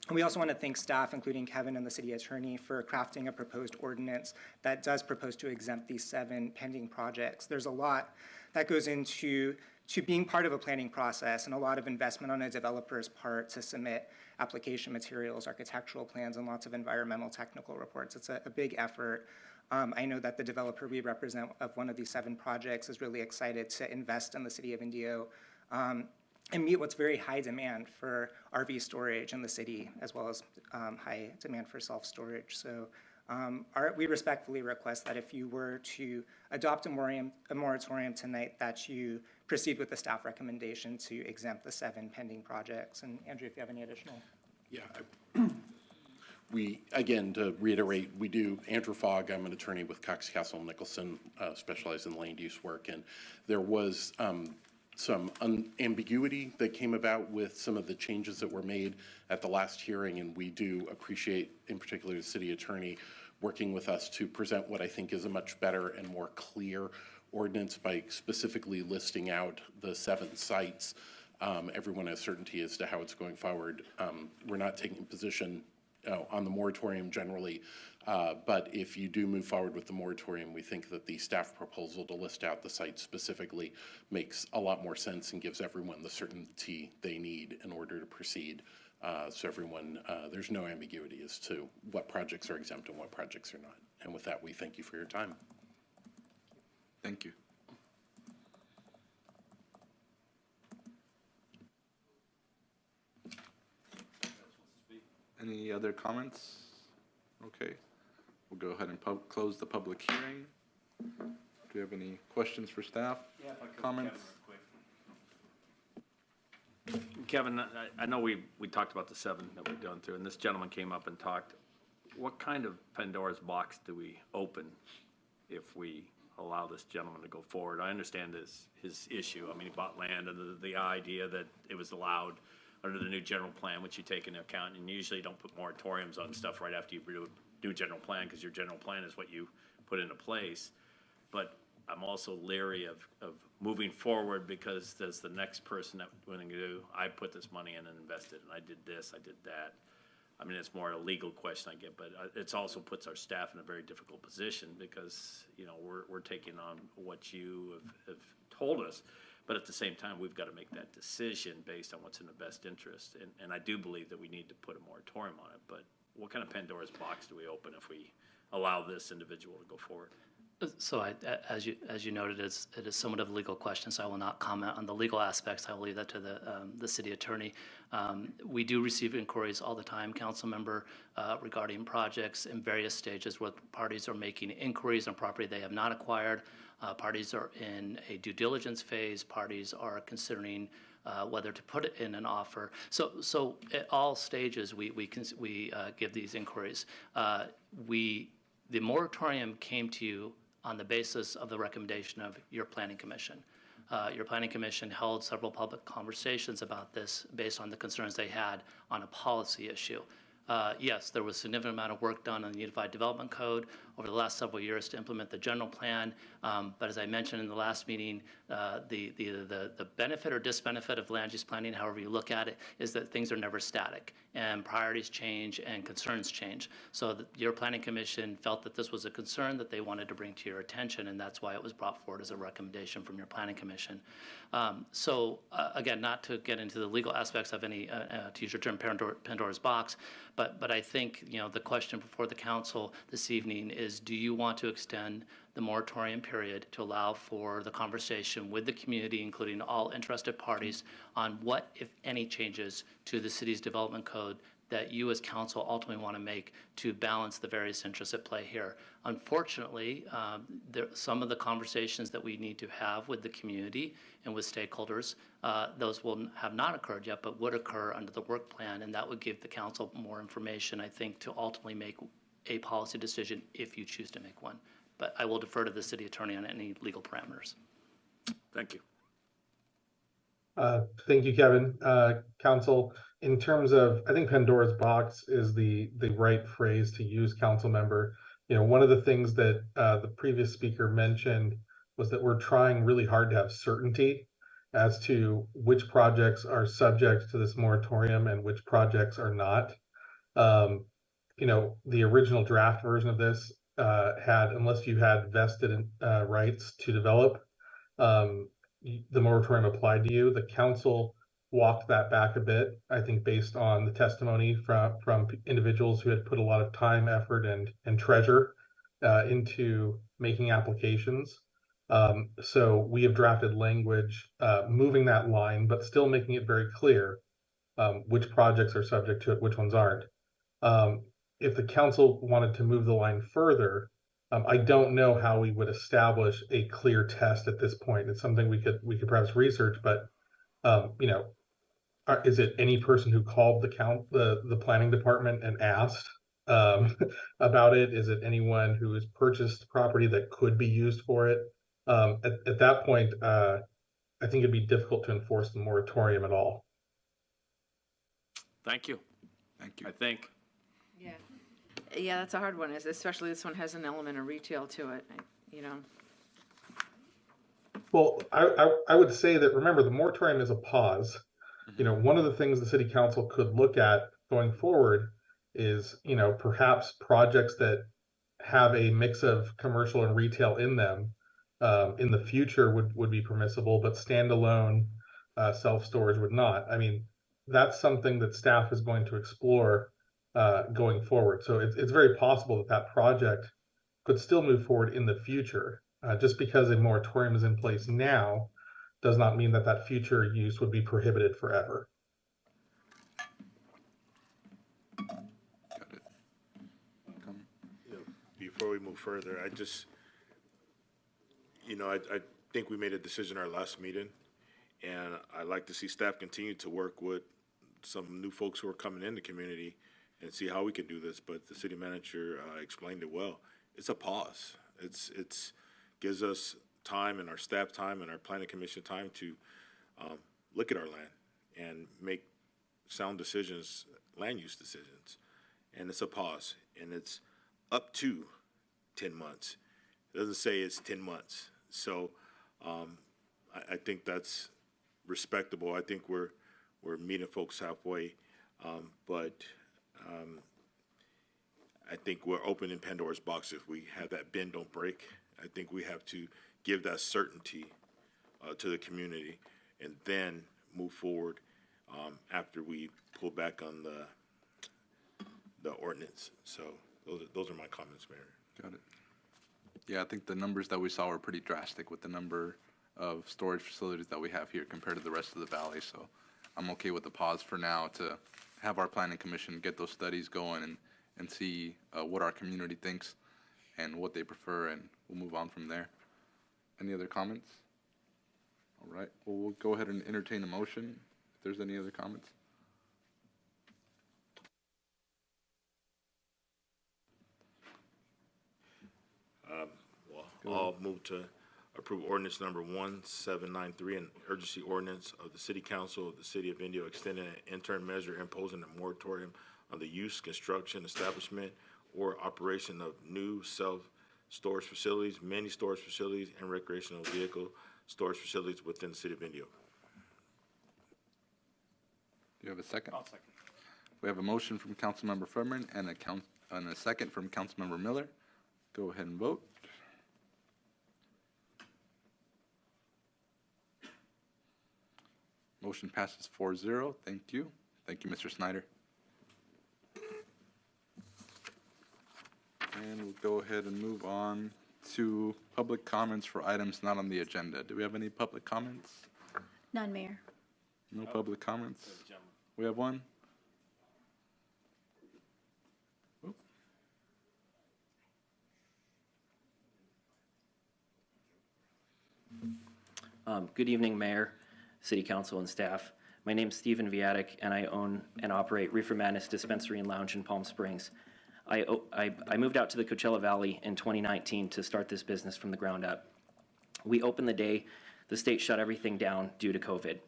S5: And we also want to thank staff, including Kevin and the city attorney, for crafting a proposed ordinance that does propose to exempt these 7 pending projects. There's a lot that goes into being part of a planning process and a lot of investment on a developer's part to submit application materials, architectural plans, and lots of environmental technical reports. It's a big effort. I know that the developer we represent of one of these 7 projects is really excited to invest in the city of Indio and meet what's very high demand for RV storage in the city, as well as high demand for self-storage. So we respectfully request that if you were to adopt a moratorium tonight, that you proceed with the staff recommendation to exempt the 7 pending projects. And Andrew, if you have any additional.
S22: Yeah. We, again, to reiterate, Andrew Fogg, I'm an attorney with Cox Castle Nicholson, specialized in land use work, and there was some ambiguity that came about with some of the changes that were made at the last hearing, and we do appreciate, in particular, the city attorney working with us to present what I think is a much better and more clear ordinance by specifically listing out the 7 sites. Everyone has certainty as to how it's going forward. We're not taking position on the moratorium generally, but if you do move forward with the moratorium, we think that the staff proposal to list out the sites specifically makes a lot more sense and gives everyone the certainty they need in order to proceed. So everyone, there's no ambiguity as to what projects are exempt and what projects are not. And with that, we thank you for your time.
S2: Thank you. Any other comments? Okay, we'll go ahead and close the public hearing. Do you have any questions for staff?
S11: Yeah, if I could,
S2: comments?
S11: Kevin, I know we talked about the 7 that we're going through, and this gentleman came up and talked. What kind of Pandora's box do we open if we allow this gentleman to go forward? I understand his issue. I mean, he bought land under the idea that it was allowed under the new general plan, which you take into account, and usually don't put moratoriums on stuff right after you do a new general plan, because your general plan is what you put into place. But I'm also leery of moving forward, because there's the next person that we're going to do, I put this money in and invested, and I did this, I did that. I mean, it's more a legal question I get, but it also puts our staff in a very difficult position, because, you know, we're taking on what you have told us, but at the same time, we've got to make that decision based on what's in the best interest. And I do believe that we need to put a moratorium on it, but what kind of Pandora's box do we open if we allow this individual to go forward?
S20: So as you noted, it is somewhat of a legal question, so I will not comment on the legal aspects. I will leave that to the city attorney. We do receive inquiries all the time, council member, regarding projects in various stages where parties are making inquiries on property they have not acquired. Parties are in a due diligence phase. Parties are considering whether to put it in an offer. So at all stages, we give these inquiries. The moratorium came to you on the basis of the recommendation of your planning commission. Your planning commission held several public conversations about this based on the concerns they had on a policy issue. Yes, there was a significant amount of work done on the Unified Development Code over the last several years to implement the general plan. But as I mentioned in the last meeting, the benefit or disbenefit of land use planning, however you look at it, is that things are never static, and priorities change and concerns change. So your planning commission felt that this was a concern that they wanted to bring to your attention, and that's why it was brought forward as a recommendation from your planning commission. Again, not to get into the legal aspects of any, to use your term, Pandora's box, but I think, you know, the question before the council this evening is, do you want to extend the moratorium period to allow for the conversation with the community, including all interested parties, on what, if any, changes to the city's development code that you as council ultimately want to make to balance the various interests at play here? Unfortunately, some of the conversations that we need to have with the community and with stakeholders, those will have not occurred yet, but would occur under the work plan, and that would give the council more information, I think, to ultimately make a policy decision if you choose to make one. But I will defer to the city attorney on any legal parameters.
S11: Thank you.
S3: Thank you, Kevin. Council, in terms of, I think Pandora's box is the right phrase to use, council member. You know, one of the things that the previous speaker mentioned was that we're trying really hard to have certainty as to which projects are subject to this moratorium and which projects are not. You know, the original draft version of this had, unless you had vested rights to develop, the moratorium applied to you. The council walked that back a bit, I think, based on the testimony from individuals who had put a lot of time, effort, and treasure into making applications. So we have drafted language moving that line, but still making it very clear which projects are subject to it, which ones aren't. If the council wanted to move the line further, I don't know how we would establish a clear test at this point. It's something we could perhaps research, but you know, is it any person who called the planning department and asked about it? Is it anyone who has purchased property that could be used for it? At that point, I think it'd be difficult to enforce the moratorium at all.
S11: Thank you.
S2: Thank you.
S11: I think.
S1: Yeah, that's a hard one, especially this one has an element of retail to it, you know.
S3: Well, I would say that, remember, the moratorium is a pause. You know, one of the things the city council could look at going forward is, you know, perhaps projects that have a mix of commercial and retail in them in the future would be permissible, but standalone self-storage would not. I mean, that's something that staff is going to explore going forward. So it's very possible that project could still move forward in the future. Just because a moratorium is in place now does not mean that future use would be prohibited forever.
S17: before we move further, I just, I think we made a decision our last meeting, and I'd like to see staff continue to work with some new folks who are coming in the community and see how we can do this. But the city manager explained it well. It's a pause. It's gives us time and our staff time and our planning commission time to look at our land and make sound decisions, land use decisions. And it's a pause, and it's up to 10 months. It doesn't say it's 10 months. So I think that's respectable. I think we're meeting folks halfway, but I think we're opening Pandora's box if we have that bend don't break. I think we have to give that certainty to the community and then move forward after we pull back on the ordinance. So those are my comments, Mayor.
S2: Got it. Yeah, I think the numbers that we saw were pretty drastic with the number of storage facilities that we have here compared to the rest of the valley. So I'm okay with the pause for now to have our planning commission get those studies going and see what our community thinks and what they prefer, and we'll move on from there. Any other comments? All right, well, we'll go ahead and entertain a motion if there's any other comments.
S17: I'll move to approve ordinance number 1793, an urgency ordinance of the City Council of the City of Indio extending an interim measure imposing a moratorium on the use, construction, establishment, or operation of new self-storage facilities, mini storage facilities, and recreational vehicle storage facilities within the City of Indio.
S2: Do you have a second?
S14: I'll second.
S2: We have a motion from Councilmember Furman and a second from Councilmember Miller. Go ahead and vote. Motion passes 4-0. Thank you. Thank you, Mr. Snyder. And we'll go ahead and move on to public comments for items not on the agenda. Do we have any public comments?
S10: None, Mayor.
S2: No public comments? We have one?
S6: Good evening, Mayor, City Council, and staff. My name is Stephen Viatic, and I own and operate Reefer Madness Dispensary and Lounge in Palm Springs. I moved out to the Coachella Valley in 2019 to start this business from the ground up. We opened the day the state shut everything down due to COVID.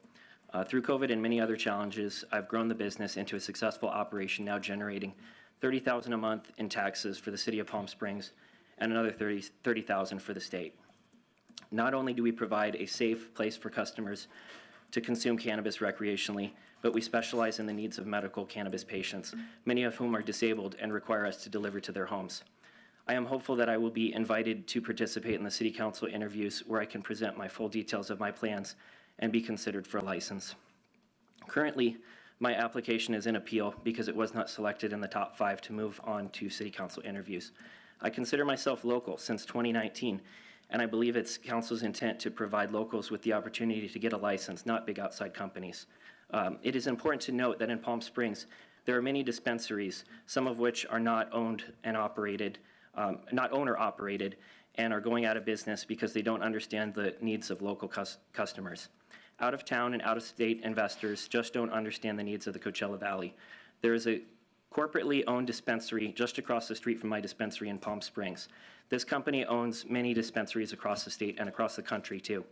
S6: Through COVID and many other challenges, I've grown the business into a successful operation, now generating $30,000 a month in taxes for the city of Palm Springs and another $30,000 for the state. Not only do we provide a safe place for customers to consume cannabis recreationally, but we specialize in the needs of medical cannabis patients, many of whom are disabled and require us to deliver to their homes. I am hopeful that I will be invited to participate in the City Council interviews where I can present my full details of my plans and be considered for a license. Currently, my application is in appeal because it was not selected in the top 5 to move on to City Council interviews. I consider myself local since 2019, and I believe it's Council's intent to provide locals with the opportunity to get a license, not big outside companies. It is important to note that in Palm Springs, there are many dispensaries, some of which are not owned and operated, not owner operated, and are going out of business because they don't understand the needs of local customers. Out of town and out of state investors just don't understand the needs of the Coachella Valley. There is a corporately owned dispensary just across the street from my dispensary in Palm Springs. This company owns many dispensaries across the state and across the country too.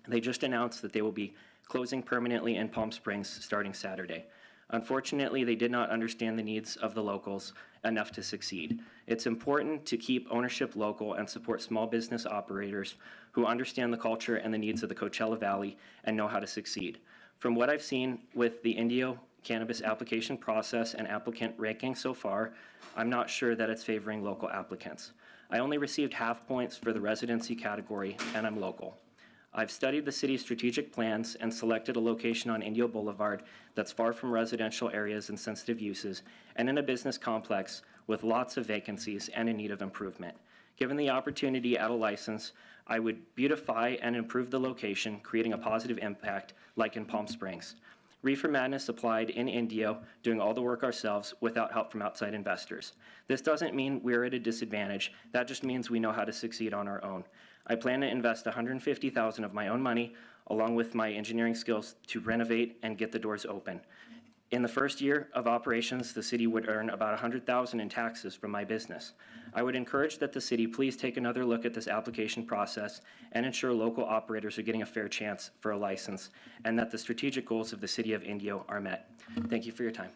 S6: They just announced that they will be closing permanently in Palm Springs starting Saturday. Unfortunately, they did not understand the needs of the locals enough to succeed. It's important to keep ownership local and support small business operators who understand the culture and the needs of the Coachella Valley and know how to succeed. From what I've seen with the Indio cannabis application process and applicant ranking so far, I'm not sure that it's favoring local applicants. I only received half points for the residency category, and I'm local. I've studied the city's strategic plans and selected a location on Indio Boulevard that's far from residential areas and sensitive uses, and in a business complex with lots of vacancies and in need of improvement. Given the opportunity at a license, I would beautify and improve the location, creating a positive impact like in Palm Springs. Reefer Madness applied in Indio, doing all the work ourselves without help from outside investors. This doesn't mean we're at a disadvantage. That just means we know how to succeed on our own. I plan to invest $150,000 of my own money, along with my engineering skills, to renovate and get the doors open. In the first year of operations, the city would earn about $100,000 in taxes from my business. I would encourage that the city please take another look at this application process and ensure local operators are getting a fair chance for a license, and that the strategic goals of the city of Indio are met. Thank you for your time.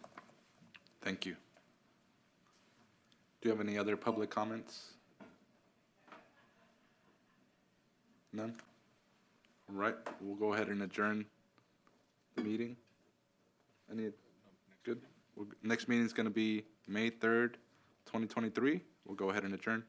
S2: Thank you. Do you have any other public comments? None? All right, we'll go ahead and adjourn the meeting. Any, good? Next meeting is going to be May 3rd, 2023. We'll go ahead and adjourn.